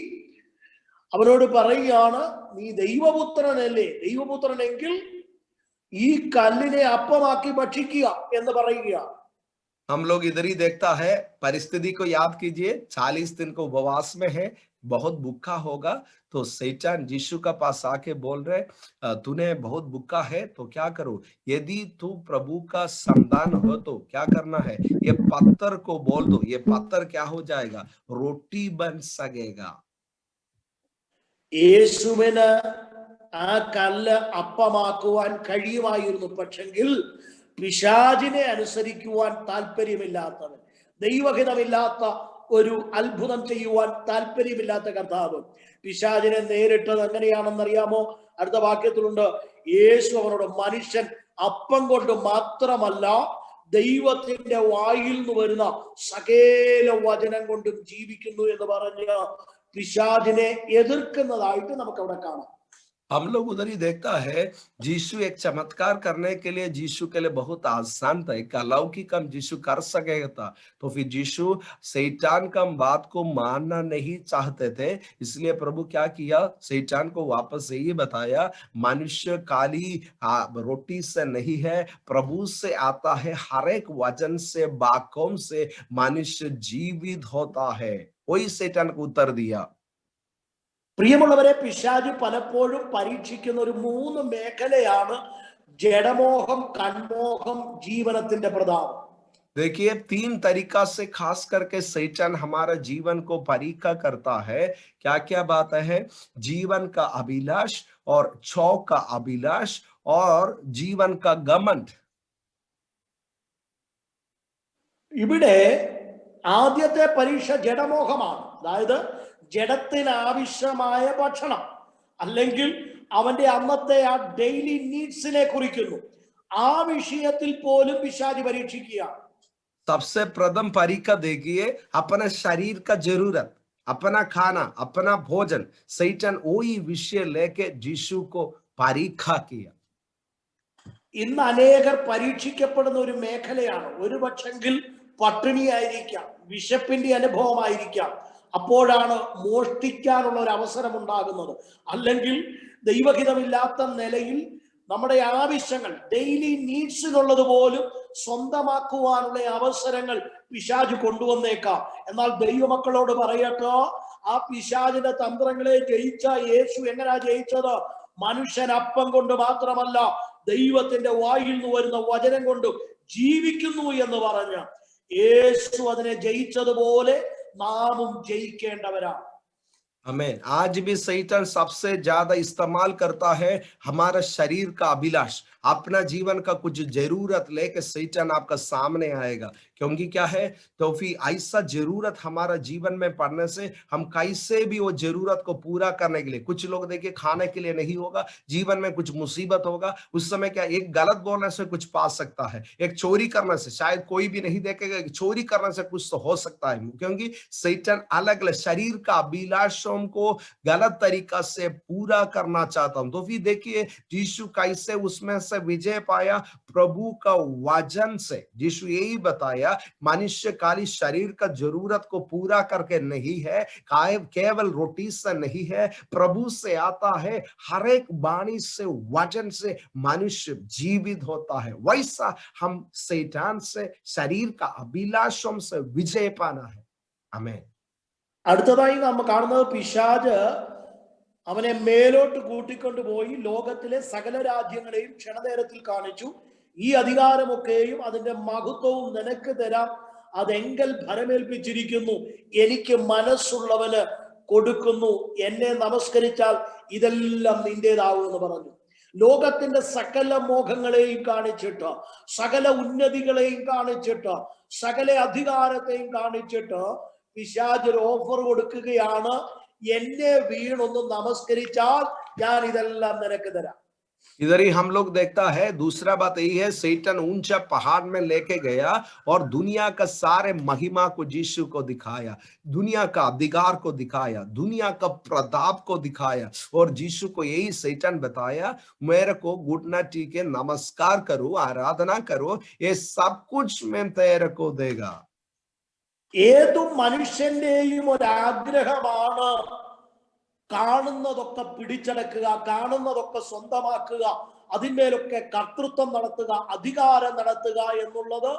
അവനോട് പറയുകയാണ്, നീ ദൈവപുത്രനല്ലേ? ദൈവപുത്രനെങ്കിൽ ഈ കല്ലിനെ അപ്പമാക്കി ഭക്ഷിക്കുക എന്ന് പറയുകയാണ്. हम लोग इधर ही देखता है, परिस्थिति को याद कीजिए। 40 दिन को उपवास में है, बहुत भूखा होगा। तो शैतान यीशु का पास आके बोल रहे, तूने बहुत भूखा है तो क्या करो? यदि तू प्रभु का संतान हो तो क्या करना है? ये पत्थर को बोल दो, ये पत्थर क्या हो जाएगा? रोटी बन सकेगा। യേശുവിന് ആ കല്ല് അപ്പമാക്കുവാൻ കഴിയുമായിരുന്നു. പക്ഷെങ്കിൽ പിശാചിനെ അനുസരിക്കുവാൻ താല്പര്യമില്ലാത്തവൻ, ദൈവഹിതമില്ലാത്ത ഒരു അത്ഭുതം ചെയ്യുവാൻ താല്പര്യമില്ലാത്ത കർത്താവ് പിശാചിനെ നേരിട്ടത് എങ്ങനെയാണെന്നറിയാമോ? അടുത്ത വാക്യത്തിലുണ്ട്, യേശു അവനോട്, മനുഷ്യൻ അപ്പം കൊണ്ട് മാത്രമല്ല ദൈവത്തിന്റെ വായിൽ നിന്ന് വരുന്ന സകല വചനം കൊണ്ടും ജീവിക്കുന്നു എന്ന് പറഞ്ഞ് പിശാചിനെ എതിർക്കുന്നതായിട്ട് നമുക്ക് അവിടെ കാണാം. हम लोग उधर ही देखता है यीशु एक चमत्कार करने के लिए यीशु के लिए बहुत आसान था, एक अलौकिक काम यीशु कर सकेगा था, तो फिर यीशु शैतान का बात को मानना नहीं चाहते थे, इसलिए प्रभु क्या किया, शैतान को वापस यही बताया मनुष्य खाली रोटी से नहीं है, प्रभु से आता है, हर एक वचन से वाक्यों से मनुष्य जीवित होता है, वही शैतान को उत्तर दिया. പ്രിയമുള്ളവരെ, പിശാച് പലപ്പോഴും പരീക്ഷിക്കുന്ന ഒരു 3 മേഖലയാണ് ജഡമോഹം, കൺമോഹം, ജീവനത്തിന്റെ പ്രതാപം. देखिए 3 तरीका से खास करके शैतान हमारा जीवन को परीक्षा करता है. क्या क्या बात है? जीवन का अभिलाष और शौक का अभिलाष और जीवन का घमंड. ഇവിടെ ആദ്യത്തെ പരീക്ഷ ജഡമോഹമാണ്. അതായത് ജഡത്തിന് ആവശ്യമായ ഭക്ഷണം അല്ലെങ്കിൽ അവന്റെ അന്നത്തെ ആ ഡെയിലി നീഡ്സിനെ കുറിക്കുന്നു. ആ വിഷയത്തിൽ പോലും പിശാച് പരീക്ഷിക്കുകയാണ്. सबसे प्रथम परीक्षा देखिए अपना शरीर का जरूरत, अपना खाना, अपना भोजन. शैतान वही विषय लेके यीशु को परीक्षा किया. ഇന്ന് അനേകർ പരീക്ഷിക്കപ്പെടുന്ന ഒരു മേഖലയാണ്. ഒരു പക്ഷെങ്കിൽ പട്ടിണിയായിരിക്കാം, വിശപ്പിന്റെ അനുഭവമായിരിക്കാം, അപ്പോഴാണ് മോഷ്ടിക്കാനുള്ള ഒരു അവസരം ഉണ്ടാകുന്നത്. അല്ലെങ്കിൽ ദൈവഹിതമില്ലാത്ത നിലയിൽ നമ്മുടെ ആവശ്യങ്ങൾ, ഡെയിലി നീഡ്സിനുള്ളത് പോലും സ്വന്തമാക്കുവാനുള്ള അവസരങ്ങൾ പിശാച് കൊണ്ടുവന്നേക്കാം. എന്നാൽ ദൈവമക്കളോട് പറയട്ടോ, ആ പിശാചിന്റെ തന്ത്രങ്ങളെ ജയിച്ച യേശു എങ്ങനെയാ ജയിച്ചത്? മനുഷ്യൻ അപ്പം കൊണ്ട് മാത്രമല്ല, ദൈവത്തിന്റെ വായിൽ നിന്ന് വരുന്ന വചനം കൊണ്ട് ജീവിക്കുന്നു എന്ന് പറഞ്ഞ യേശു അതിനെ ജയിച്ചതുപോലെ നാമും ജയിക്കേണ്ടവരാണ്. आमीन. आज भी शैतान सबसे ज्यादा इस्तेमाल करता है हमारा शरीर का अभिलाष. अपना जीवन का कुछ जरूरत लेके शैतान आपका सामने आएगा. क्योंकि क्या है, तो फिर ऐसा जरूरत हमारा जीवन में पड़ने से हम कैसे भी वो जरूरत को पूरा करने के लिए, कुछ लोग देखिए खाने के लिए नहीं होगा, जीवन में कुछ मुसीबत होगा, उस समय क्या एक गलत बोलने से कुछ पा सकता है, एक चोरी करने से शायद कोई भी नहीं देखेगा, चोरी करने से कुछ तो हो सकता है. क्योंकि शैतान अलग अलग शरीर का अभिलाषों को गलत तरीका से पूरा करना चाहता हूं. तो फिर देखिए यीशु कैसे उसमें से विजय पाया, प्रभु का वचन से. यीशु यही बताया मनुष्य खाली शरीर का जरूरत को पूरा करके नहीं है, केवल रोटी से नहीं है, प्रभु से आता है, हर एक वाणी से, वचन से मनुष्य जीवित होता है. वैसा हम शैतान से, शरीर का अभिलाषों से विजय पाना है. आमीन. അടുത്തതായി നാം കാണുന്നത് പിശാച് അവനെ മേലോട്ട് കൂട്ടിക്കൊണ്ടുപോയി ലോകത്തിലെ സകല രാജ്യങ്ങളെയും ക്ഷണനേരത്തിൽ കാണിച്ചു. ഈ അധികാരമൊക്കെയും അതിന്റെ മഹത്വവും നിനക്ക് തരാം, അതെങ്കൽ ഭരമേൽപ്പിച്ചിരിക്കുന്നു, എനിക്ക് മനസ്സുള്ളവന് കൊടുക്കുന്നു, എന്നെ നമസ്കരിച്ചാൽ ഇതെല്ലാം നിന്റേതാവുമെന്ന് പറഞ്ഞു. ലോകത്തിന്റെ സകല മോഹങ്ങളെയും കാണിച്ചിട്ട്, സകല ഉന്നതികളെയും കാണിച്ചിട്ട്, സകല അധികാരത്തെയും കാണിച്ചിട്ട് പിശാച് ഒരു ഓഫർ കൊടുക്കുകയാണ്, എന്നെ വീണൊന്ന് നമസ്കരിച്ചാൽ ഞാൻ ഇതെല്ലാം നിനക്ക് തരാം. इधर ही हम लोग देखता है. दूसरा बात यही है, शैतान ऊंचा पहाड़ में लेके गया और दुनिया का सारे महिमा को यीशु को दिखाया, दुनिया का अधिकार को दिखाया, दुनिया का प्रताप को दिखाया. और यीशु को यही शैतान बताया, मेरे को घुटना टेके नमस्कार करो, आराधना करो, ये सब कुछ मैं तेरे को देगा. ഏതും മനുഷ്യന്റെയും ഒരാഗ്രഹമാണ് കാണുന്നതൊക്കെ പിടിച്ചടക്കുക, കാണുന്നതൊക്കെ സ്വന്തമാക്കുക, അതിന്മേലൊക്കെ കർത്തൃത്വം നടത്തുക, അധികാരം നടത്തുക എന്നുള്ളത്.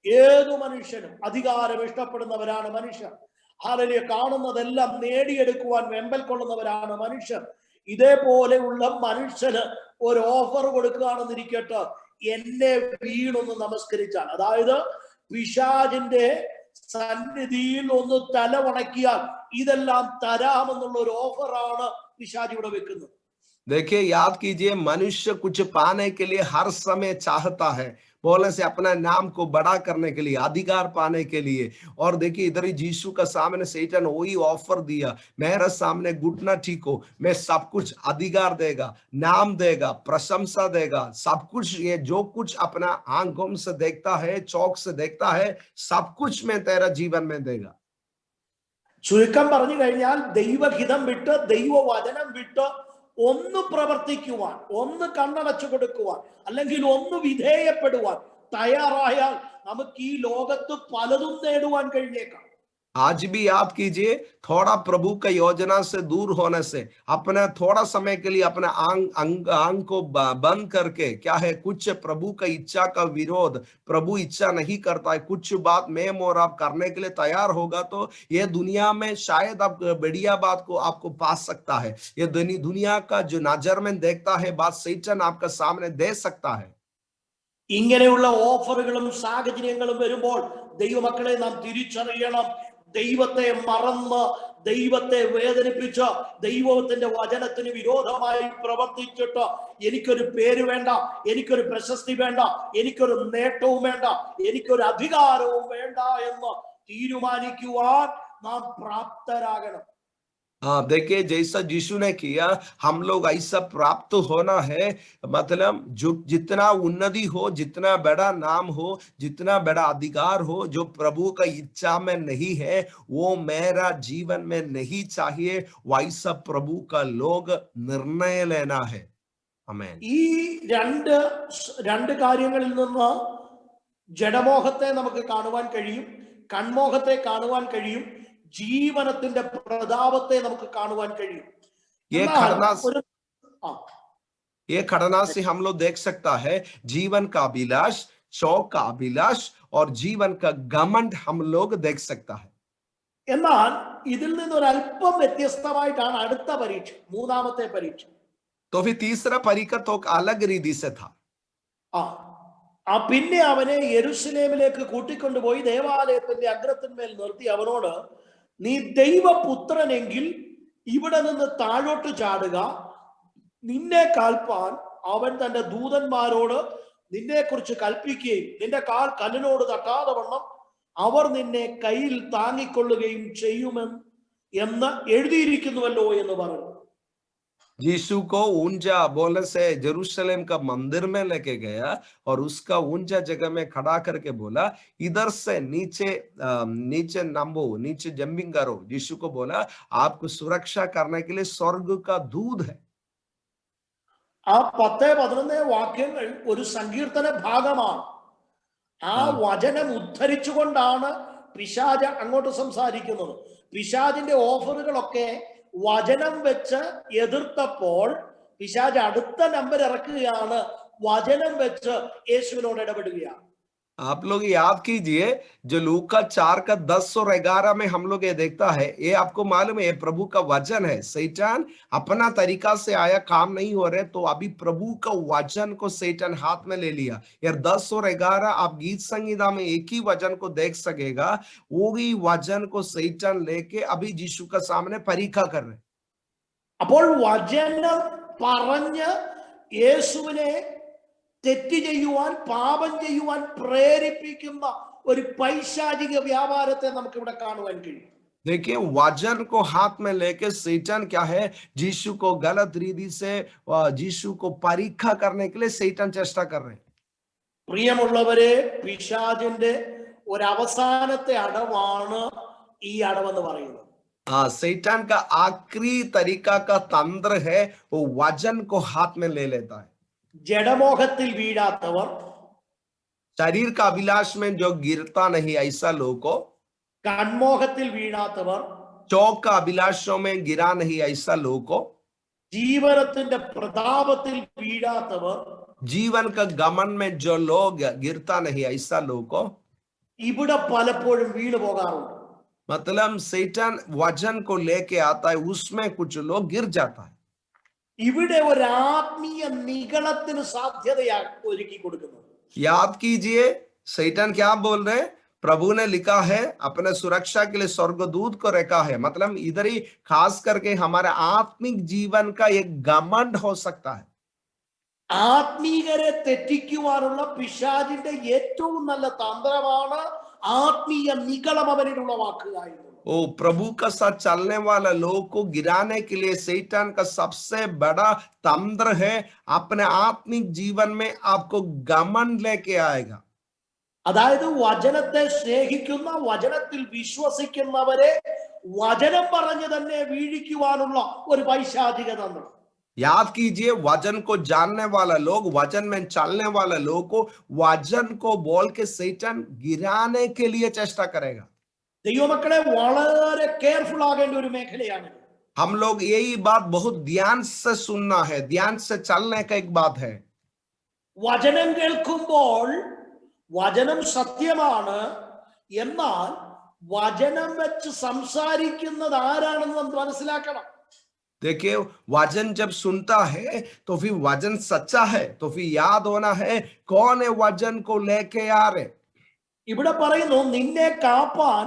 ഏതു മനുഷ്യനും അധികാരം ഇഷ്ടപ്പെടുന്നവരാണ് മനുഷ്യർ. അതിനെ കാണുന്നതെല്ലാം നേടിയെടുക്കുവാൻ വെമ്പൽ കൊള്ളുന്നവരാണ് മനുഷ്യർ. ഇതേപോലെയുള്ള മനുഷ്യന് ഒരു ഓഫർ കൊടുക്കുകയാണെന്നിരിക്കട്ടെ, എന്നെ വീണൊന്ന് നമസ്കരിച്ചാൽ, അതായത് പിശാചിന്റെ സന്നിധിയിൽ ഒന്ന് തല വണക്കിയാൽ ഇതെല്ലാം തരാമെന്നുള്ള ഒരു ഓഫറാണ് പിശാച് ഇവിടെ വെക്കുന്നത്. देखिए याद कीजिए, मनुष्य कुछ पाने के लिए हर समय चाहता है, बोलने से अपना नाम को बड़ा करने के लिए, अधिकार पाने के लिए. और देखिए इधर ही यीशु का सामने शैतान वही ऑफर दिया, मेरे सामने घुटना टेको, मैं सब कुछ अधिकार देगा, नाम देगा, प्रशंसा देगा, सब कुछ, ये जो कुछ अपना आंखों से देखता है, चौक से देखता है, सब कुछ मैं तेरा जीवन में देगा. ചുരുക്കം പറഞ്ഞു കഴിഞ്ഞാൽ ദൈവഹിതം വിട്ട് ദൈവവചനം വിട്ട് ഒന്ന് പ്രവർത്തിക്കുവാൻ, ഒന്ന് കണ്ണടച്ചു കൊടുക്കുവാൻ, അല്ലെങ്കിൽ ഒന്ന് വിധേയപ്പെടുവാൻ തയ്യാറായാൽ നമുക്ക് ഈ ലോകത്ത് പലതും നേടുവാൻ കഴിഞ്ഞേക്കാം. आज भी याद कीजिए, थोड़ा प्रभु का योजना से दूर होने से, अपने थोड़ा समय के लिए अपने आंग को बंद करके, क्या है, कुछ प्रभु का इच्छा का विरोध, प्रभु इच्छा नहीं करता है, कुछ बात मैं और आप करने के लिए तैयार होगा तो ये दुनिया में शायद आप बढ़िया बात को आपको पा सकता है. ये दुनिया का जो नजर में देखता है बात शैतान आपका सामने दे सकता है. ഇങ്ങനെയുള്ള ഓഫറുകളും സാഹചര്യങ്ങളും വരുമ്പോൾ ദൈവമക്കളെ നാം തിരിച്ചറിയണം. ദൈവത്തെ മറന്ന്, ദൈവത്തെ വേദനിപ്പിച്ച്, ദൈവത്തിന്റെ വചനത്തിന് വിരോധമായി പ്രവർത്തിച്ചിട്ട് എനിക്കൊരു പേര് വേണ്ട, എനിക്കൊരു പ്രശസ്തി വേണ്ട, എനിക്കൊരു നേട്ടവും വേണ്ട, എനിക്കൊരു അധികാരവും വേണ്ട എന്ന് തീരുമാനിക്കുവാൻ നാം പ്രാപ്തരാകണം. हाँ, देखिए जैसा यीशु ने किया, हम लोग ऐसा प्राप्त होना है. मतलब जो जितना उन्नति हो, जितना बड़ा नाम हो, जितना बड़ा अधिकार हो, जो प्रभु का इच्छा में नहीं है, वो मेरा जीवन में नहीं चाहिए, वैसा प्रभु का लोग निर्णय लेना है. आमेन. ഈ രണ്ട് കാര്യങ്ങളിൽ നിന്ന് ജഡമോഹത്തെ നമുക്ക് കാണുവാൻ കഴിയും, കൺമോഹത്തെ കാണുവാൻ കഴിയും, ജീവനത്തിന്റെ പ്രതാപത്തെ നമുക്ക് കാണുവാൻ കഴിയും. ये खड़ना से हम लोग देख सकता है जीवन का अभिलाष, शौक का अभिलाष और जीवन का घमंड हम लोग देख सकता है. എന്നാൽ ഇതിൽ നിന്നൊരല്പം വ്യത്യസ്തമായിട്ടാണ് അടുത്ത പരീക്ഷ, മൂന്നാമത്തെ പരീക്ഷ. तो फिर तीसरा परीक्षा तो अलग रीति से था. പിന്നെ അവനെ യെരുശലേമിലേക്ക് കൂട്ടിക്കൊണ്ടുപോയി ദേവാലയത്തിന്റെ അഗ്രത്തിന്മേൽ നിർത്തി അവനോട്, നീ ദൈവപുത്രനെങ്കിൽ ഇവിടെ നിന്ന് താഴോട്ട് ചാടുക, നിന്നെ കാൽപ്പാൻ അവൻ തന്റെ ദൂതന്മാരോട് നിന്നെ കുറിച്ച് കൽപ്പിക്കുകയും നിന്റെ കാൽ കല്ലിനോട് തട്ടാതെ വണ്ണം അവർ നിന്നെ കയ്യിൽ താങ്ങിക്കൊള്ളുകയും ചെയ്യുമെന്ന് എഴുതിയിരിക്കുന്നുവല്ലോ എന്ന് പറഞ്ഞു. यीशु को ऊंचा बोलने से जेरूशलेम का मंदिर में लेके गया और उसका ऊंचा जगह में खड़ा करके बोला, इधर से नीचे नंबो, नीचे जंपिंग करो. यीशु को बोला, आपको सुरक्षा करने के लिए स्वर्ग का दूत है. ആ 10-11 വാക്യങ്ങൾ ഒരു സങ്കീർത്തന ഭാഗമാണ്. ആ വചനം ഉദ്ധരിച്ചുകൊണ്ടാണ് പിശാച് അങ്ങോട്ട് സംസാരിക്കുന്നത്. പിശാചിന്റെ ഓഫറുകളൊക്കെ വചനം വെച്ച് എതിർത്തപ്പോൾ പിശാച് അടുത്ത നമ്പർ ഇറക്കുകയാണ്, വചനം വെച്ച് യേശുവിനോട് ഇടപെടുകയാണ്. आप लोग याद कीजिए, जो लूका 4 का 10 और 11 में हम लोग ये देखता है, ये आपको मालूम है ये प्रभु का वचन है. शैतान अपना तरीका से आया, काम नहीं हो रहे, तो अभी प्रभु का वचन को शैतान हाथ में ले लिया. यार 10 और 11 आप गीत संगीता में एक ही वचन को देख सकेगा, वो ही वचन को शैतान लेके अभी यीशु का सामने परीक्षा कर रहे. അപ്പോൾ വചനം പറഞ്ഞ് യേശുവിനെ തെറ്റ് ചെയ്യുവാൻ, പാപം ചെയ്യുവാൻ പ്രേരിപ്പിക്കുന്ന ഒരു പൈശാചിക വ്യാപാരത്തെ നമുക്ക് ഇവിടെ കാണുവാൻ കഴിയും. देखिए वचन को हाथ में लेके शैतान क्या है, यीशु को गलत रीति से यीशु को परीक्षा करने के लिए शैतान चेष्टा कर रहे हैं. പ്രിയമുള്ളവരെ, പിശാചിന്റെ ഒരു അവസാനത്തെ അടവാണ് ഈ അടവെന്ന് പറയുന്നത്. शैतान का आखिरी तरीका का तंत्र है, वो वचन को हाथ में ले लेता है. ജഡമോഹത്തിൽ വീഴാത്തവർ, शरीर का अभिलाष में जो गिरता नहीं ऐसा लोगों को, കൺമോഹത്തിൽ വീഴാത്തവർ, चौक का अभिलाषों में गिरा नहीं ऐसा लोगों को, ജീവനത്തിന്റെ പ്രതാപത്തിൽ വീഴാത്തവർ, जीवन का गमन में जो लोग गिरता नहीं ऐसा लोगों को, ഇവിടെ പലപ്പോഴും വീണു പോകാറുണ്ട്. मतलब शैतान वचन को लेके आता है, उसमें कुछ लोग गिर जाता है. ഇവിടെ ഒരു ആത്മീയ നിഗളത്തിന് സാധ്യതയാ ഒരുക്കി കൊടുക്കുന്നത്. याद कीजिए शैतान क्या बोल रहे हैं, प्रभु ने लिखा है अपने सुरक्षा के लिए स्वर्गदूत को रखा है. मतलब इधर ही खास करके हमारे आत्मिक जीवन का एक घमंड हो सकता है. ആത്മീകരെ തെറ്റിക്കുവാനുള്ള പിശാചിന്റെ ഏറ്റവും നല്ല തന്ത്രമാണ് ആത്മീയ നിഗളം അവനിൽ ഉളവാക്കുക എന്നുള്ളത്. ओ प्रभु का साथ चलने वाला लोग को गिराने के लिए शैतान का सबसे बड़ा तंत्र है, अपने आत्मिक जीवन में आपको घमंड लेके आएगा. അതായത് വചനത്തെ സ്നേഹിക്കുന്ന, വചനത്തിൽ വിശ്വസിക്കുന്നവരെ വചനം പറഞ്ഞു തന്നെ വീഴിക്കുവാനുള്ള ഒരു പൈശാചിക തന്ത്രം. याद कीजिए, वचन को जानने वाला लोग, वचन में चलने वाला लोग को वचन को बोल के सैतान गिराने के लिए चेष्टा करेगा. ദൈവമക്കളെ വളരെ കെയർഫുൾ ആകേണ്ട ഒരു മേഖലയാണ്. हम लोग यही बात बहुत ध्यान से सुनना है, ध्यान से चलने का एक बात है. വചനം കേൾക്കുമ്പോൾ വചനം സത്യമാണ്, എന്നാൽ വചനം വെച്ച് സംസാരിക്കുന്നത് ആരാണെന്ന് നമ്മൾ മനസ്സിലാക്കണം. देखिए, वचन जब सुनता है तो फिर वचन सच्चा है, तो फिर याद होना है कौन है वचन को लेके आ रहे. ഇവിടെ പറയുന്നു, നിന്നെ കാപ്പാൻ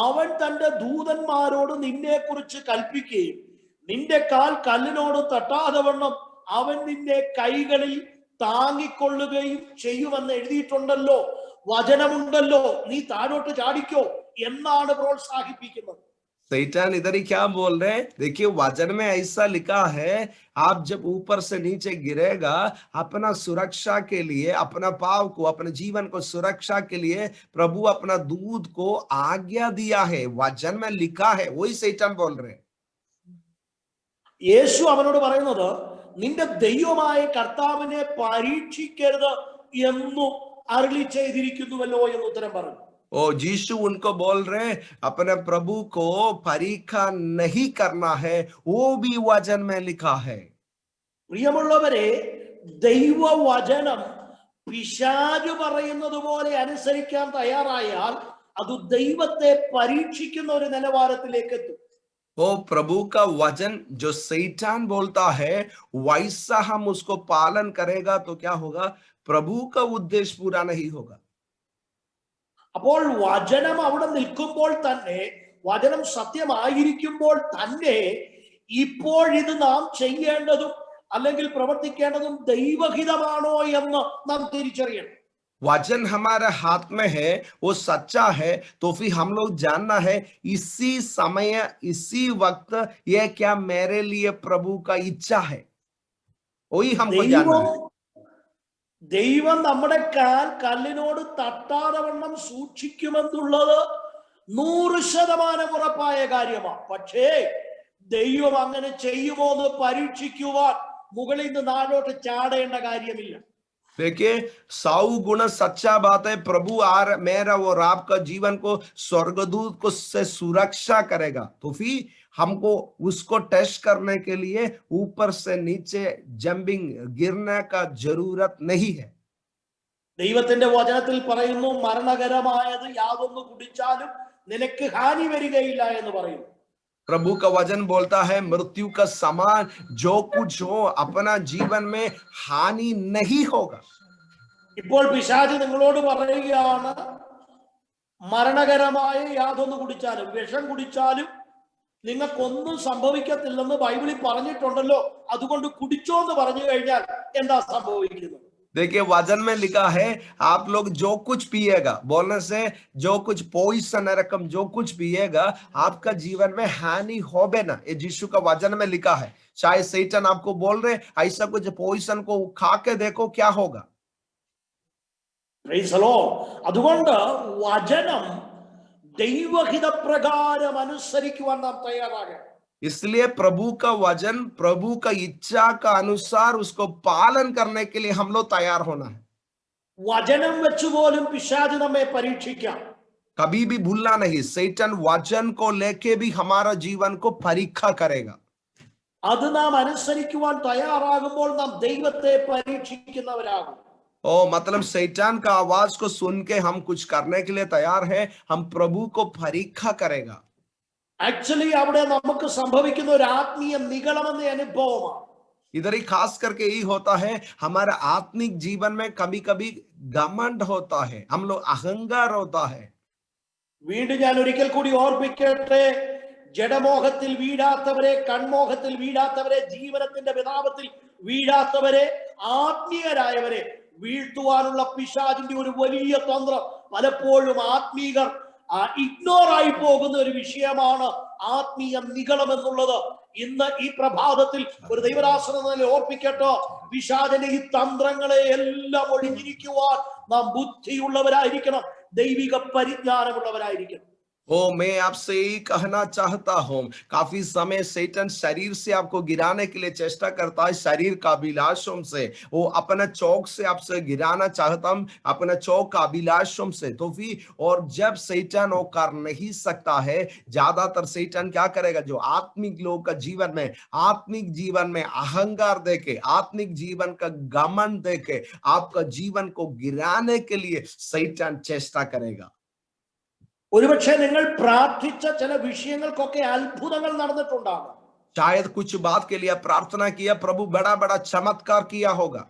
അവൻ തന്റെ ദൂതന്മാരോട് നിന്നെ കുറിച്ച് കൽപ്പിക്കുകയും നിന്റെ കാൽ കല്ലിനോട് തട്ടാതെ വണ്ണം അവൻ നിന്നെ കൈകളിൽ താങ്ങിക്കൊള്ളുകയും ചെയ്യുമെന്ന് എഴുതിയിട്ടുണ്ടല്ലോ, വചനമുണ്ടല്ലോ, നീ താഴോട്ട് ചാടിക്കോ എന്നാണ് പ്രോത്സാഹിപ്പിക്കുന്നത്. शैतान इधर ही क्या बोल रहे हैं? देखिए, वचन में ऐसा लिखा है, आप जब ऊपर से नीचे गिरेगा, अपना सुरक्षा के लिए, अपना पाव को, अपने जीवन को सुरक्षा के लिए प्रभु अपना दूध को आज्ञा दिया है, वचन में लिखा है, वही शैतान बोल रहे हैं. യേശു അവനോട് പറയുന്നത്, നിന്റെ ദൈവമായ കർത്താവിനെ പരീക്ഷിക്കരുത് എന്നു അരുളി ചെയ്തിരിക്കുന്നുവല്ലോ എന്ന് ഉത്തരം പറഞ്ഞു. ओ यीशु उनको बोल रहे हैं, अपने प्रभु को परीक्षा नहीं करना है, वो भी वचन में लिखा है. പ്രിയമുള്ളവരെ, ദൈവവചനം പിശാച് പറയുന്നത് പോലെ അനുസരിക്കാൻ തയ്യാറായാൽ അത് ദൈവത്തെ പരീക്ഷിക്കുന്ന ഒരു നിലവാരത്തിലേക്ക് എത്തും. ओ प्रभु का वचन जो शैतान बोलता है वैसा हम उसको पालन करेगा तो क्या होगा? प्रभु का उद्देश्य पूरा नहीं होगा. അപ്പോൾ വചനം അവിടെ നിൽക്കുമ്പോൾ തന്നെ, വചനം സത്യമായിരിക്കുമ്പോൾ തന്നെ, ഇപ്പോൾ ഇത് നാം ചെയ്യേണ്ടതും അല്ലെങ്കിൽ പ്രവർത്തിക്കേണ്ടതും ദൈവഹിതമാണോ എന്ന് നാം തിരിച്ചറിയണം. वचन हमारे हाथ में है, वो सच्चा है, तो फिर हम लोग जानना है इसी समय, इसी वक्त ये क्या मेरे लिए प्रभु का इच्छा है, वही हमको जानना है. ദൈവം നമ്മുടെ കാൽ കല്ലിനോട് തട്ടാതെ വണ്ണം സൂക്ഷിക്കുമെന്നുള്ളത് 100% ഉറപ്പായ കാര്യമാണ്. പക്ഷേ ദൈവം അങ്ങനെ ചെയ്യുമോ എന്ന് പരീക്ഷിക്കുവാൻ മുകളിൽ നിന്ന് താഴോട്ട് ചാടേണ്ട കാര്യമില്ല. देखिए, 100 गुना सच्चा बात है, प्रभु मेरा और आपका जीवन को स्वर्गदूत को से सुरक्षा करेगा, तो फिर हमको उसको टेस्ट करने के लिए ऊपर से नीचे जंपिंग, गिरने का जरूरत नहीं है. ദൈവത്തിന്റെ വചനത്തിൽ പറയുന്നു, മരണകരമായത് യാതൊന്ന് കുടിച്ചാലും നിനക്ക് ഹാനി വരികയില്ല എന്ന് പറയുന്നു. प्रभु का वचन बोलता है, मृत्यु का समान जो कुछ हो अपना जीवन में हानि नहीं होगा. ഇപ്പോൾ പിശാച് നിങ്ങളോട് പറയുകയാണ്, മരണകരമായ യാതൊന്ന് കുടിച്ചാലും, വിഷം കുടിച്ചാലും നിങ്ങൾക്കൊന്നും സംഭവിക്കത്തില്ലെന്ന് ബൈബിളിൽ പറഞ്ഞിട്ടുണ്ടല്ലോ, അതുകൊണ്ട് കുടിച്ചോ എന്ന് പറഞ്ഞു കഴിഞ്ഞാൽ എന്താ സംഭവിക്കുന്നത്? देखिए, वचन में लिखा है, आप लोग जो कुछ पिएगा, बोलने से जो कुछ पॉइजन रकम जो कुछ पिएगा आपका जीवन में हानि होबे ना, ये यीशु का वचन में लिखा है. चाहे शैतान आपको बोल रहे ऐसा कुछ पॉइजन को खा के देखो क्या होगा. Price the Lord. അതുകൊണ്ട് വചനം ദൈവഹിതപ്രകാരം അനുസരിക്കുവാൻ നാം തയ്യാറാകണം. इसलिए प्रभु का वचन, प्रभु का इच्छा का अनुसार उसको पालन करने के लिए हम लोग तैयार होना है. വചനം വെച്ച് പോലും പിശാച് നമ്മെ പരീക്ഷിക്കാം. कभी भी भूलना नहीं, शैतान वचन को लेके भी हमारा जीवन को परीक्षा करेगा. അത് നാം അനുസരിക്കുവാൻ തയ്യാറാകുമ്പോൾ നാം ദൈവത്തെ പരീക്ഷിക്കുന്നവരാകും. ओ मतलब शैतान का आवाज को सुन के हम कुछ करने के लिए तैयार है, हम प्रभु को परीक्षा करेगा. ആക്ച്വലി അവിടെ നമുക്ക് സംഭവിക്കുന്ന ഒരു ആത്മീയ നിഗളമെന്ന അനുഭവമാണ്. इधर ही खास करके यही होता है, हमारा आत्मिक जीवन में कभी कभी घमंड होता है, हम लोग अहंकार होता है. വീണ്ടും ഞാൻ ഒരിക്കൽ കൂടി ഓർപ്പിക്കട്ടെ, ജഡമോഹത്തിൽ വീഴാത്തവരെ, കൺമോഹത്തിൽ വീഴാത്തവരെ, ജീവനത്തിന്റെ വിതാപത്തിൽ വീഴാത്തവരെ, ആത്മീയരായവരെ വീഴ്ത്തുവാനുള്ള പിശാചിന്റെ ഒരു വലിയ തന്ത്രം പലപ്പോഴും ആത്മീകർ ഇഗ്നോർ ആയി പോകുന്ന ഒരു വിഷയമാണ് ആത്മീയ നിഗളം എന്നുള്ളത്. ഇന്ന് ഈ പ്രഭാതത്തിൽ ഒരു ദൈവദാസനെ ഓർപ്പിക്കട്ടോ, പിശാചിന്റെ ഈ തന്ത്രങ്ങളെ എല്ലാം ഒഴിഞ്ഞിരിക്കുവാൻ നാം ബുദ്ധിയുള്ളവരായിരിക്കണം, ദൈവിക പരിജ്ഞാനമുള്ളവരായിരിക്കണം. ओ मैं आपसे यही कहना चाहता हूं, काफी समय शैतान शरीर से आपको गिराने के लिए चेष्टा करता है, शरीर का अभिलाषों से। वो अपना चौक से आपसे गिराना चाहता हूं, अपना चौक का अभिलाषों से। तो फिर और जब शैतान वो कर नहीं सकता है, ज्यादातर शैतान क्या करेगा, जो आत्मिक लोग का जीवन में अहंकार देके, आत्मिक जीवन का घमंड देके आपका जीवन को गिराने के लिए शैतान चेष्टा करेगा। ഒരുപക്ഷെ നിങ്ങൾ പ്രാർത്ഥിച്ച ചില വിഷയങ്ങൾക്കൊക്കെ അത്ഭുതങ്ങൾ നടന്നിട്ടുണ്ടാകും. शायद कुछ बात के लिए प्रार्थना किया, प्रभु बड़ा बड़ा चमत्कार किया होगा।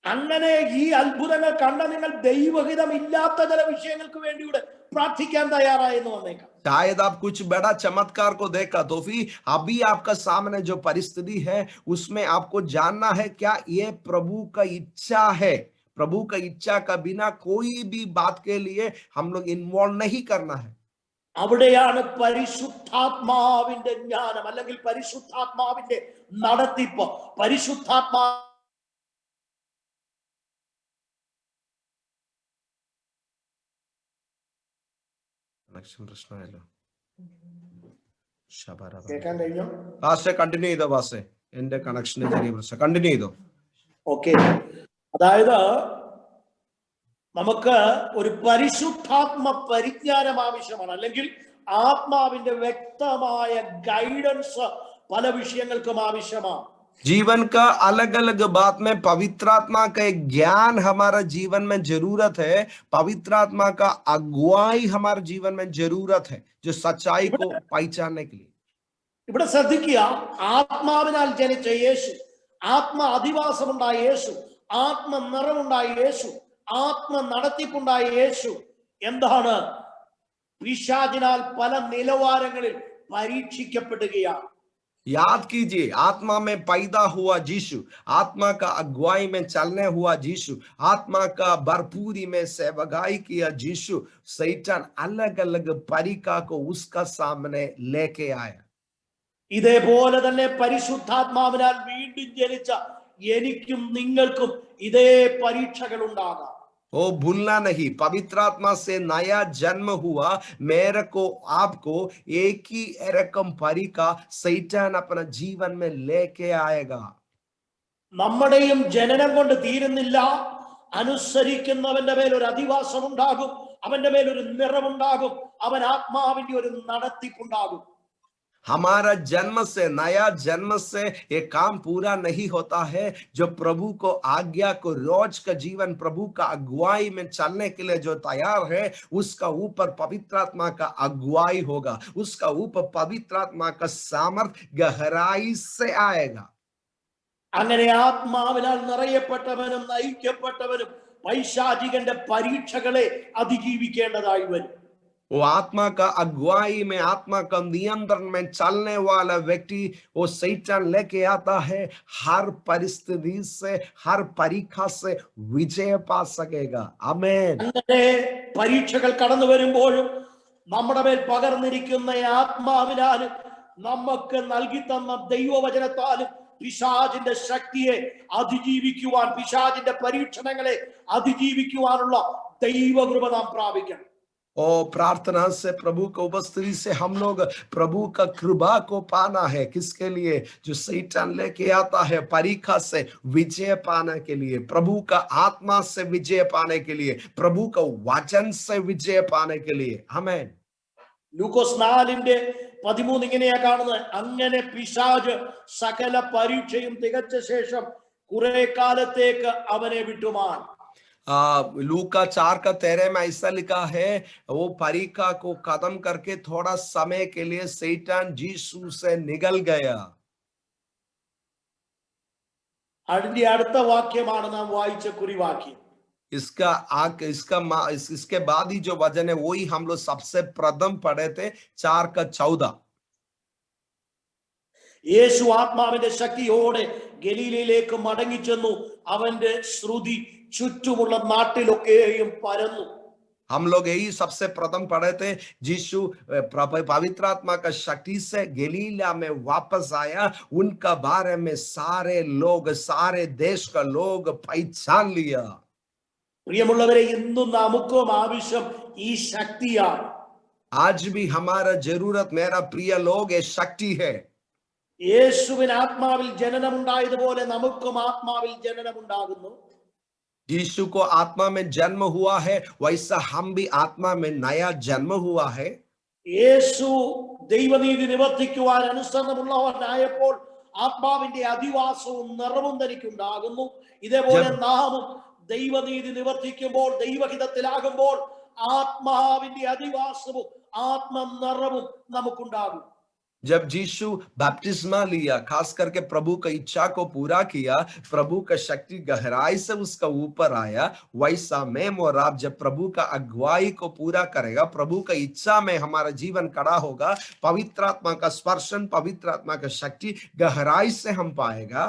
അങ്ങനെ ഈ അത്ഭുതങ്ങൾ കണ്ട നിങ്ങൾ ദൈവഹിതം ഇല്ലാത്ത ചില വിഷയങ്ങൾക്ക് വേണ്ടിയൂടെ പ്രാർത്ഥിക്കാൻ തയ്യാറായെന്ന് വന്നേക്കാം. शायद आप कुछ बड़ा चमत्कार को देखा, तो फिर अभी आपका सामने जो परिस्थिति है उसमें आपको जानना है क्या ये प्रभु का इच्छा है। प्रभु का इच्छा का बिना कोई भी बात के लिए हम लोग इन्वॉल्व नहीं करना है। അവിടെയാണ് പരിശുദ്ധാത്മാവിന്റെ ജ്ഞാനം അല്ലെങ്കിൽ പരിശുദ്ധാത്മാവിന്റെ നടത്തിപ്പ്. പരിശുദ്ധാത്മാ കേൾക്കാൻ കഴിഞ്ഞോ? കണ്ടിന്യൂ ചെയ്തോ വാസേ, എന്റെ കണക്ഷന് ചെറിയ പ്രശ്നം, കണ്ടിന്യൂ ചെയ്തോ. ഓക്കെ, അതായത് നമുക്ക് ഒരു പരിശുദ്ധാത്മ പരിജ്ഞാനം ആവശ്യമാണ്, അല്ലെങ്കിൽ ആത്മാവിന്റെ വ്യക്തമായ ഗൈഡൻസ് പല വിഷയങ്ങൾക്കും ആവശ്യമാണ്. जीवन का अलग अलग बात में पवित्र आत्मा का एक ज्ञान हमारा जीवन में जरूरत है, पवित्र आत्मा का अगुवाई हमारे जीवन में जरूरत है, जो सच्चाई को पहचानने के लिए। ഇവിടെ ശ്രദ്ധിക്കുക, ആത്മാവിനാൽ ജനിച്ച യേശു, ആത്മ അധിവാസമുണ്ടായ യേശു, ആത്മ നിറവുണ്ടായ യേശു, ആത്മ നടത്തിപ്പുണ്ടായ യേശു എന്താണ്? പിശാചിനാൽ പല നിലവാരങ്ങളിൽ പരീക്ഷിക്കപ്പെടുകയാണ്. याद कीजिए, आत्मा में पैदा हुआ यीशु, आत्मा का अगुवाई में चलने हुआ यीशु, आत्मा का भरपूरी में सेवकाई किया यीशु, शैतान अलग अलग परीक्षा को उसका सामने लेके आया। ഇതേപോലെ തന്നെ പരിശുദ്ധാത്മാവിനാൽ വീണ്ടും ജനിച്ച എനിക്കും നിങ്ങൾക്കും ഇതേ പരീക്ഷകൾ ഉണ്ടാകാം. ओ भूलना नहीं, पवित्र आत्मा से नया जन्म हुआ मेरे को आपको एक ही रकम परीक्षा शैतान अपना जीवन में लेके आएगा। നമ്മുടെയും ജനനം കൊണ്ട് തീരുന്നില്ല. അനുസരിക്കുന്നവന്റെ മേൽ ഒരു അധിവാസം ഉണ്ടാകും, അവന്റെ മേൽ ഒരു നിറവുണ്ടാകും, അവൻ ആത്മാവിന്റെ ഒരു നടത്തിപ്പുണ്ടാകും. हमारा जन्म से, नया जन्म से ये काम पूरा नहीं होता है। जो प्रभु को आज्ञा को रोज का जीवन प्रभु का अगुवाई में चलने के लिए जो तैयार है, उसका ऊपर पवित्र आत्मा का अगुवाई होगा, उसका ऊपर पवित्र आत्मा का सामर्थ्य गहराई से आएगा। അങ്ങനെ ആത്മാവിനാൽ നിറയപ്പെട്ടവനും നയിക്കപ്പെട്ടവനും പൈശാചികന്റെ പരീക്ഷകളെ അതിജീവിക്കേണ്ടതായി വരും. वो आत्मा का अगुवाई में, आत्मा का नियंत्रण में चलने वाला व्यक्ति वो शैतान लेके आता है, हर परिस्थिति से, हर परीक्षा से विजय पा सकेगा। आमीन। അങ്ങനെ പരീക്ഷകൾ കടന്നു വരുമ്പോഴും നമ്മുടെ മേൽ പകർന്നിരിക്കുന്ന ആത്മാവിനാലും നമുക്ക് നൽകി തന്ന ദൈവവചനത്താലും പിശാചിന്റെ ശക്തിയെ അതിജീവിക്കുവാൻ, പിശാചിന്റെ പരീക്ഷണങ്ങളെ അതിജീവിക്കുവാനുള്ള ദൈവകൃപ നാം പ്രാപിക്കണം. और प्रार्थना से, प्रभु की उपस्थिति से हम लोग प्रभु का कृपा को पाना है। किसके लिए? जो शैतान लेके आता है परीक्षा से विजय पाने के लिए, प्रभु का आत्मा से विजय पाने के लिए, प्रभु का वचन से विजय पाने के लिए। आमीन। ലൂക്കോസ് 4:13 ഇങ്ങനെയാ കാണുന്നത്, അങ്ങനെ പിശാച് സകല പരീക്ഷയും തികച്ച ശേഷം കുറെ കാലത്തേക്ക് അവനെ വിട്ടുമാൻ. लूका 4:13 में ऐसा लिखा है, वो परीक्षा को खत्म करके थोड़ा समय के लिए शैतान यीशु से निकल गया। അതിന്റെ അടുത്ത വാക്യമാണ് നാം വായിച്ച കുറിവാക്യം. इसके बाद ही जो वचन है वही हम लोग सबसे प्रथम पढ़े थे, 4:14। യേശു ആത്മാവിന്റെ ശക്തിയോടെ ഗലീലയിലേക്ക് മടങ്ങിച്ചെന്നു, അവന്റെ ശ്രുതി ചുറ്റുമുള്ള നാട്ടിലൊക്കെയും പരന്നു. हम लोग यही सबसे प्रथम पढ़े थे, यीशु पवित्र आत्मा का शक्ति से गलीला में वापस आया, उनका बारे में सारे लोग, सारे देश का लोग पहचान लिया। പ്രിയമുള്ളവരെ, ഇന്നും നമുക്കും ആവശ്യം ഈ ശക്തിയാണ്. आज भी हमारा जरूरत, मेरा प्रिय लोग, ये शक्ति है। യേശുവിന് ആത്മാവിൽ ജനനമുണ്ടായതുപോലെ നമുക്കും ആത്മാവിൽ ജനനമുണ്ടാകുന്നു. यीशु को आत्मा में जन्म हुआ है, वैसा हम भी आत्मा में नया जन्म हुआ है। യേശു ദൈവനീതി നിവർത്തിക്കുവാൻ അനുസരണമുള്ളവനായപ്പോൾ ആത്മാവിന്റെ അധിവാസവും നിറവും തനിക്കുണ്ടാകുന്നു. ഇതേപോലെ നാമും ദൈവനീതി നിവർത്തിക്കുമ്പോൾ, ദൈവഹിതത്തിലാകുമ്പോൾ ആത്മാവിന്റെ അധിവാസവും ആത്മ നിറവും നമുക്കുണ്ടാകും. जब यीशु बपतिस्मा लिया, खास करके प्रभु का इच्छा को पूरा किया, प्रभु का शक्ति गहराई से उसका ऊपर आया, वैसा मैं और आप जब प्रभु का अगुवाई को पूरा करेगा, प्रभु का इच्छा में हमारा जीवन खड़ा होगा, पवित्र आत्मा का स्पर्शन, पवित्र आत्मा का शक्ति गहराई से हम पाएगा।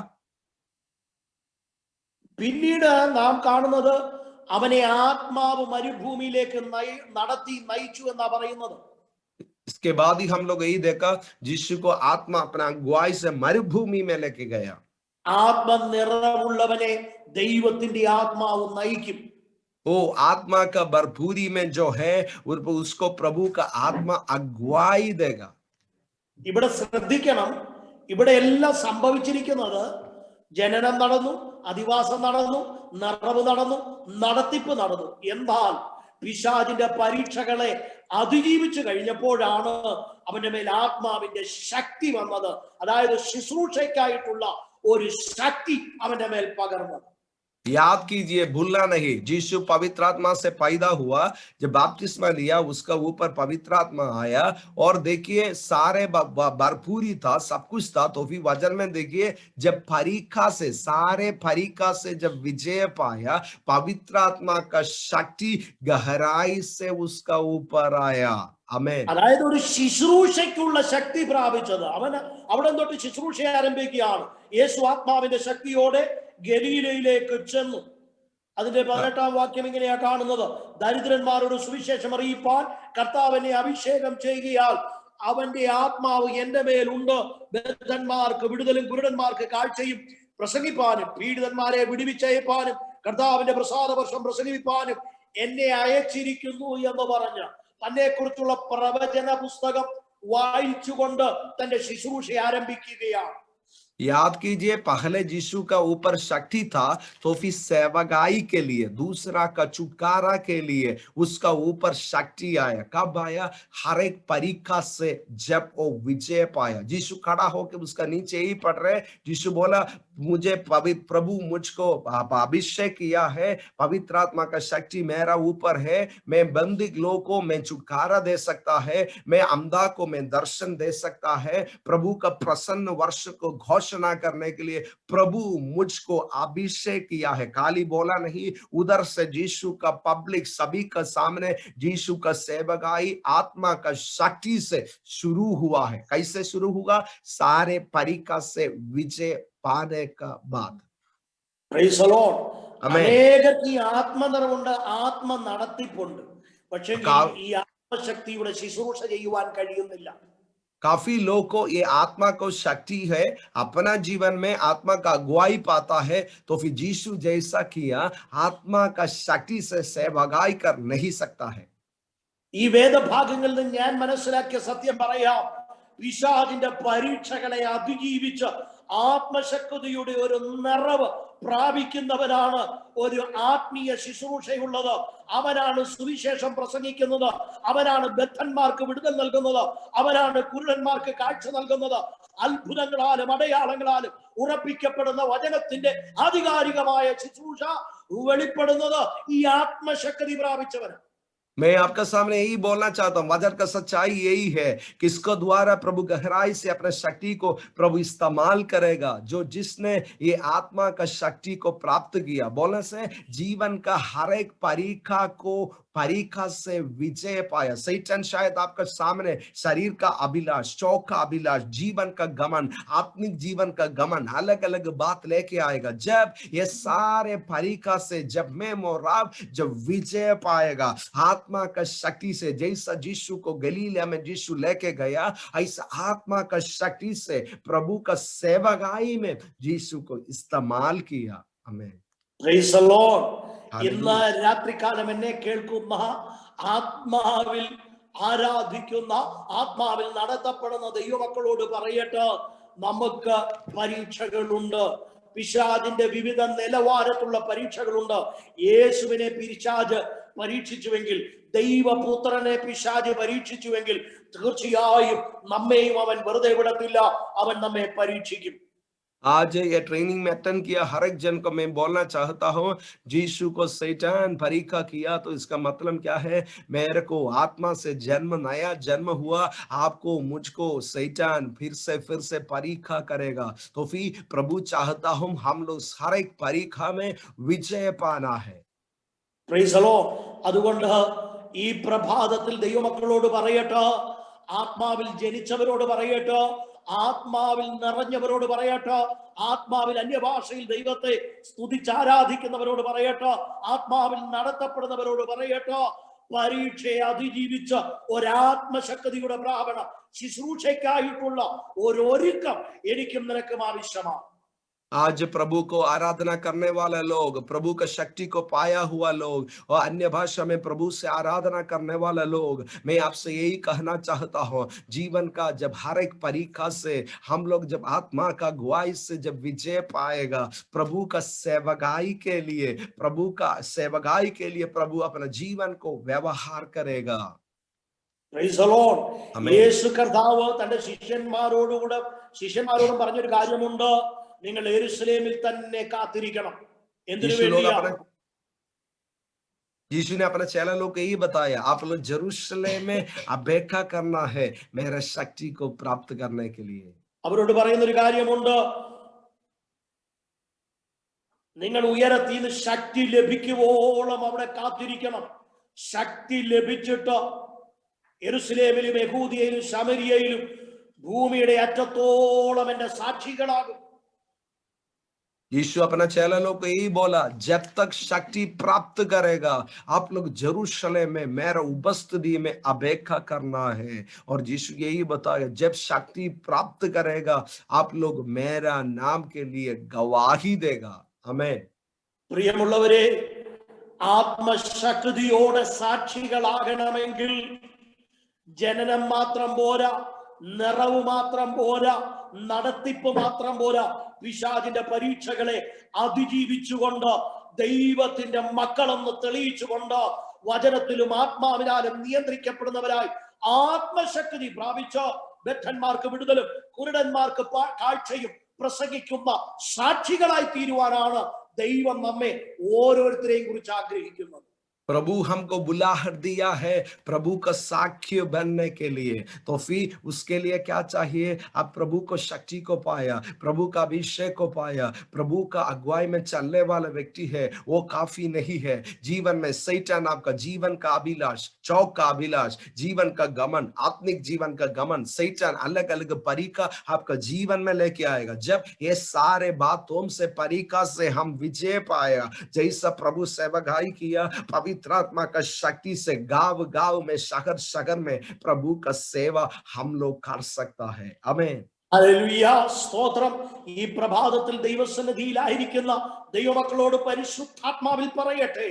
പിന്നീട് നാം കാണുന്നത് അവനെ ആത്മാവ് മരുഭൂമിയിലേക്ക് നടത്തി നയിച്ചു എന്നാ പറയുന്നത്. इसके बाद ही हम लोग यही देखा, यीशु को आत्मा अपना अगुवाई से मरुभूमि में लेके गया। ആത്മ നിറവുള്ളവനെ ദൈവത്തിന്റെ ആത്മാവ് നയിക്കും. वो आत्मा का भरपूरी में जो है, उसको प्रभु का आत्मा अगुवाई देगा। ഇവിടെ ശ്രദ്ധിക്കണം, ഇവിടെ എല്ലാം സംഭവിച്ചിരിക്കുന്നത് ജനനം നടന്നു, അധിവാസം നടന്നു, നിറവ് നടന്നു, നടത്തിപ്പ് നടന്നു. എന്നാൽ പിശാചിന്റെ പരീക്ഷകളെ അതിജീവിച്ചു കഴിഞ്ഞപ്പോഴാണ് അവന്റെ മേൽ ആത്മാവിന്റെ ശക്തി വന്നത്. അതായത് ശുശ്രൂഷയ്ക്കായിട്ടുള്ള ഒരു ശക്തി അവന്റെ മേൽ പകർന്നത്. याद कीजिए, भूलना नहीं, यीशु पवित्र आत्मा से पैदा हुआ, जब बपतिस्मा लिया उसका ऊपर पवित्र आत्मा आया, और देखिए सारे भरपूरी था, सब कुछ था। तो फिर वचन में देखिए, जब परीक्षा से, सारे परीक्षा से जब विजय पाया, पवित्र आत्मा का शक्ति गहराई से उसका ऊपर आया। आमेन। അതായത് ഒരു ശുശ്രൂഷയ്ക്കുള്ള ശക്തി പ്രാപിച്ചത് അവന് അവിടെ തൊട്ട് ശുശ്രൂഷ ആരംഭിക്കുകയാണ്. യേശു ആത്മാവിന്റെ ശക്തിയോടെ ഗലീലയിലേക്ക് ചെന്നു. അതിന്റെ 18-ാം വാക്യം ഇങ്ങനെയാ കാണുന്നത്: ദരിദ്രന്മാരോട് സുവിശേഷം അറിയിപ്പാൻ കർത്താവിനെ അഭിഷേകം ചെയ്യുകയാൽ അവന്റെ ആത്മാവ് എന്റെ മേലുണ്ട്. ബദ്ധന്മാർക്ക് വിടുതലും കുരുടന്മാർക്ക് കാഴ്ചയും പ്രസംഗിപ്പാനും പീഡിതന്മാരെ വിടുവിച്ചയപ്പാനും കർത്താവിന്റെ പ്രസാദവർഷം പ്രസംഗിപ്പാനും എന്നെ അയച്ചിരിക്കുന്നു എന്ന് പറഞ്ഞ് തന്നെ കുറിച്ചുള്ള പ്രവചന പുസ്തകം വായിച്ചുകൊണ്ട് തന്റെ ശുശ്രൂഷ ആരംഭിക്കുകയാണ്. याद कीजिए, पहले यीशु का ऊपर शक्ति था, तो फिर सेवकाई के लिए, दूसरा का छुटकारा के लिए उसका ऊपर शक्ति आया। कब आया? हर एक परीक्षा से जब वो विजय पाया। यीशु खड़ा होकर उसका नीचे ही पढ़ रहे, यीशु बोला, मुझे प्रभु मुझको अभिषेक किया है, पवित्र आत्मा का शक्ति मेरा ऊपर है, मैं बंदी लोगों को मैं छुटकारा दे सकता है, मैं अंधा को मैं दर्शन दे सकता है। प्रभु का प्रसन्न वर्ष को घोषणा करने के लिए प्रभु मुझको अभिषेक किया है। खाली बोला नहीं, उधर से यीशु का पब्लिक सभी का सामने यीशु का सेवकाई आत्मा का शक्ति से शुरू हुआ है। कैसे शुरू हुआ? सारे परीक्षा से विजय पाने का बाद। Praise the Lord. ആമേൻ. അനേകർക്ക് ഈ ആത്മനിറവുണ്ട്, ആത്മ നടത്തിപ്പുണ്ട്. പക്ഷേ ഈ ആത്മശക്തിയുടെ ശുശ്രൂഷ ചെയ്യുവാൻ കഴിയുന്നില്ല. काफी लोग को ये आत्मा को शक्ति है, अपना जीवन में आत्मा का अगुवाई पाता है, तो फिर यीशु जैसा किया आत्मा का शक्ति से सेवकाई कर नहीं सकता है। ഈ വേദഭാഗങ്ങളിൽ നിന്ന് ഞാൻ മനസ്സിലാക്കിയ സത്യം പറയാം, പിശാചിന്റെ പരീക്ഷകളെ അതിജീവിച്ച് ആത്മശക്തിയുടെ ഒരു നിറവ് പ്രാപിക്കുന്നവനാണ് ഒരു ആത്മീയ ശുശ്രൂഷയുള്ളത്. അവനാണ് സുവിശേഷം പ്രസംഗിക്കുന്നത്, അവനാണ് ബദ്ധന്മാർക്ക് വിടുതൽ നൽകുന്നത്, അവനാണ് കുരുടന്മാർക്ക് കാഴ്ച നൽകുന്നത്. അത്ഭുതങ്ങളാലും അടയാളങ്ങളാലും ഉറപ്പിക്കപ്പെടുന്ന വചനത്തിന്റെ ആധികാരികമായ ശുശ്രൂഷ വെളിപ്പെടുന്നത് ഈ ആത്മശക്തി പ്രാപിച്ചവന്. मैं आपका सामने यही बोलना चाहता हूं, वचन का सच्चाई यही है कि इसको द्वारा प्रभु गहराई से अपने शक्ति को प्रभु इस्तेमाल करेगा। जो जिसने ये आत्मा का शक्ति को प्राप्त किया, बोलने से जीवन का हर एक परीक्षा से विजय पाया। सैतान शायद आपका सामने शरीर का अभिलाष, शौक का अभिलाष, जीवन का गमन, आत्मिक जीवन का गमन, अलग अलग बात लेके आएगा। जब ये सारे परीक्षा से जब मैं मोराब जब विजय पाएगा आत्मा का शक्ति से, जैसा यीशु को गलीला में यीशु लेके गया, ऐसा आत्मा का शक्ति से प्रभु का सेवकाई में यीशु को इस्तेमाल किया। आमीन। Price the Lord. ഇന്ന് രാത്രികാലം എന്നെ കേൾക്കുന്ന ആത്മാവിൽ ആരാധിക്കുന്ന ആത്മാവിൽ നടത്തപ്പെടുന്ന ദൈവമക്കളോട് പറയട്ടെ, നമുക്ക് പരീക്ഷകളുണ്ട്. പിശാചിന്റെ വിവിധ നിലവാരത്തുള്ള പരീക്ഷകളുണ്ട്. യേശുവിനെ പിശാച് പരീക്ഷിച്ചുവെങ്കിൽ, ദൈവപുത്രനെ പിശാച് പരീക്ഷിച്ചുവെങ്കിൽ, തീർച്ചയായും നമ്മെയും അവൻ വെറുതെ വിടത്തില്ല. അവൻ നമ്മെ പരീക്ഷിക്കും. आज ये ट्रेनिंग में अटेंड किया हर एक जन को मैं बोलना चाहता हूँ, यीशु को शैतान परीक्षा किया तो इसका मतलब क्या है? मेरे को आत्मा से जन्म, नया जन्म हुआ, आपको मुझको शैतान फिर से परीक्षा करेगा। तो फिर प्रभु चाहता हूँ हम लोग हर एक परीक्षा में विजय पाना है। Price the Lord. അതുകൊണ്ട് ഈ പ്രഭാതത്തിൽ ദൈവമക്കളോട് പറയട്ടെ, ആത്മാവിൽ ജനിച്ചവരോട് പറയട്ടെ, ആത്മാവിൽ നിറഞ്ഞവരോട് പറയട്ടെ, ആത്മാവിൽ അന്യഭാഷയിൽ ദൈവത്തെ സ്തുതിച്ചാരാധിക്കുന്നവരോട് പറയട്ടെ, ആത്മാവിൽ നടത്തപ്പെടുന്നവരോട് പറയട്ടെ, പരീക്ഷയെ അതിജീവിച്ച ഒരാത്മശക്തിയുടെ പ്രാപണം, ശുശ്രൂഷയ്ക്കായിട്ടുള്ള ഒരുക്കം എനിക്കും നിനക്കും ആവശ്യമാണ്. आज प्रभु को आराधना करने वाले लोग, प्रभु का शक्ति को पाया हुआ लोग और अन्य भाषा में प्रभु से आराधना करने वाले लोग, मैं आपसे यही कहना चाहता हूँ, जीवन का जब हर एक परीक्षा से हम लोग जब आत्मा का गवाही से जब विजय पाएगा, प्रभु का सेवकाई के लिए, प्रभु का सेवकाई के लिए प्रभु अपना जीवन को व्यवहार करेगा। Praise the Lord. ആമേൻ. യേശു കർത്താവ് തന്റെ ശിഷ്യന്മാരോടും പറഞ്ഞൊരു കാര്യമുണ്ട്, നിങ്ങൾ യെരൂശലേമിൽ തന്നെ കാത്തിരിക്കണം. എന്തിനു വേണ്ടിയാണ്? यीशु ने अपने चेला लोग को यही बताया, आप लोग जेरूशलेम में अपेक्षा करना है मेरे शक्ति को प्राप्त करने के लिए। അവരോട് പറയുന്ന ഒരു കാര്യമുണ്ട്, നിങ്ങൾ ഉയരത്തിൽ നിന്ന് ശക്തി ലഭിക്കുവോളം അവിടെ കാത്തിരിക്കണം. ശക്തി ലഭിച്ചിട്ട് യെരൂശലേമിലും യഹൂദിയയിലും ശമരിയയിലും ഭൂമിയുടെ അറ്റത്തോളം എന്റെ സാക്ഷികളാകും. यीशु अपना चेला लोग को यही बोला, जब तक शक्ति प्राप्त करेगा आप लोग जेरूशलेम में मेरा उपस्थिति में अपेक्षा करना है। और यीशु यही बताया, जब शक्ति प्राप्त करेगा आप लोग मेरा नाम के लिए गवाही देगा। आमीन। പ്രിയമുള്ളവരെ, ആത്മശക്തിയോടെ സാക്ഷികളാകണമെങ്കിൽ ജനനം മാത്രം പോരാ, നിറവ് മാത്രം പോരാ, നടത്തിപ്പ് മാത്രം പോരാ. പിശാചിന്റെ പരീക്ഷകളെ അതിജീവിച്ചുകൊണ്ട് ദൈവത്തിന്റെ മക്കളെന്ന് തെളിയിച്ചുകൊണ്ട് വചനത്തിലും ആത്മാവിനാലും നിയന്ത്രിക്കപ്പെടുന്നവരായി ആത്മശക്തി പ്രാപിച്ച ബദ്ധന്മാർക്ക് വിടുതലും കുരുടന്മാർക്ക് കാഴ്ചയും പ്രസംഗിക്കുന്ന സാക്ഷികളായി തീരുവാനാണ് ദൈവം നമ്മെ ഓരോരുത്തരെയും കുറിച്ച് ആഗ്രഹിക്കുന്നത്. प्रभु हमको बुलाहट दिया है प्रभु का साक्ष्य बनने के लिए, तो फिर उसके लिए क्या चाहिए? आप प्रभु को शक्ति को पाया, प्रभु का अभिषेक को पाया, प्रभु का अगुवाई में चलने वाला व्यक्ति है, वो काफी नहीं है। जीवन में शैतान आपका जीवन का अभिलाष, चौक का अभिलाष, जीवन का गमन, आत्मिक जीवन का गमन, शैतान अलग अलग परीक्षा आपका जीवन में लेके आएगा। जब ये सारे बातों से परीक्षा से हम विजय पाएगा, जैसा प्रभु सेवकाई किया पवित्र आत्मा का शक्ति से गांव गांव में शहर शहर में प्रभु का सेवा हम लोग कर सकता है। आमीन। ഹല്ലേലൂയ, സ്തോത്രം. ഈ പ്രഭാതത്തിൽ ദൈവസന്നിധിയിലായിരിക്കുന്ന ദൈവമക്കളോട് പരിശുദ്ധാത്മാവിൽ പറയട്ടെ,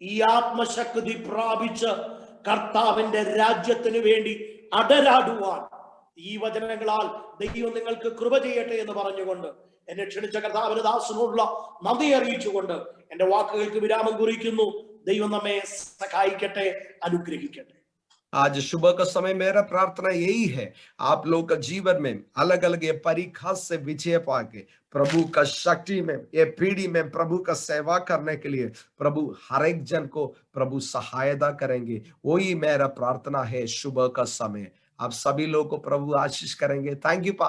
ഈ ആത്മശക്തി പ്രാപിച്ച് കർത്താവിന്റെ രാജ്യത്തിന് വേണ്ടി അടരാടുവാൻ ഈ വചനങ്ങളാൽ ദൈവം നിങ്ങൾക്ക് കൃപ ചെയ്യട്ടെ എന്ന് പറഞ്ഞുകൊണ്ട് എന്നെ ക്ഷണിച്ച കർത്താവിന്റെ ദാസനോടുള്ള നന്ദി അറിയിച്ചുകൊണ്ട് എന്റെ വാക്കുകൾക്ക് വിരാമം കുറിക്കുന്നു. ദൈവം നമ്മെ സഹായിക്കട്ടെ, അനുഗ്രഹിക്കട്ടെ. आज सुबह का समय मेरा प्रार्थना यही है, आप लोग का जीवन में अलग अलग ये परीक्षा से विजय पाके प्रभु का शक्ति में ये पीढ़ी में प्रभु का सेवा करने के लिए प्रभु हर एक जन को प्रभु सहायता करेंगे। वही मेरा प्रार्थना है सुबह का समय। आप सभी लोग को प्रभु आशीष करेंगे। Thank you.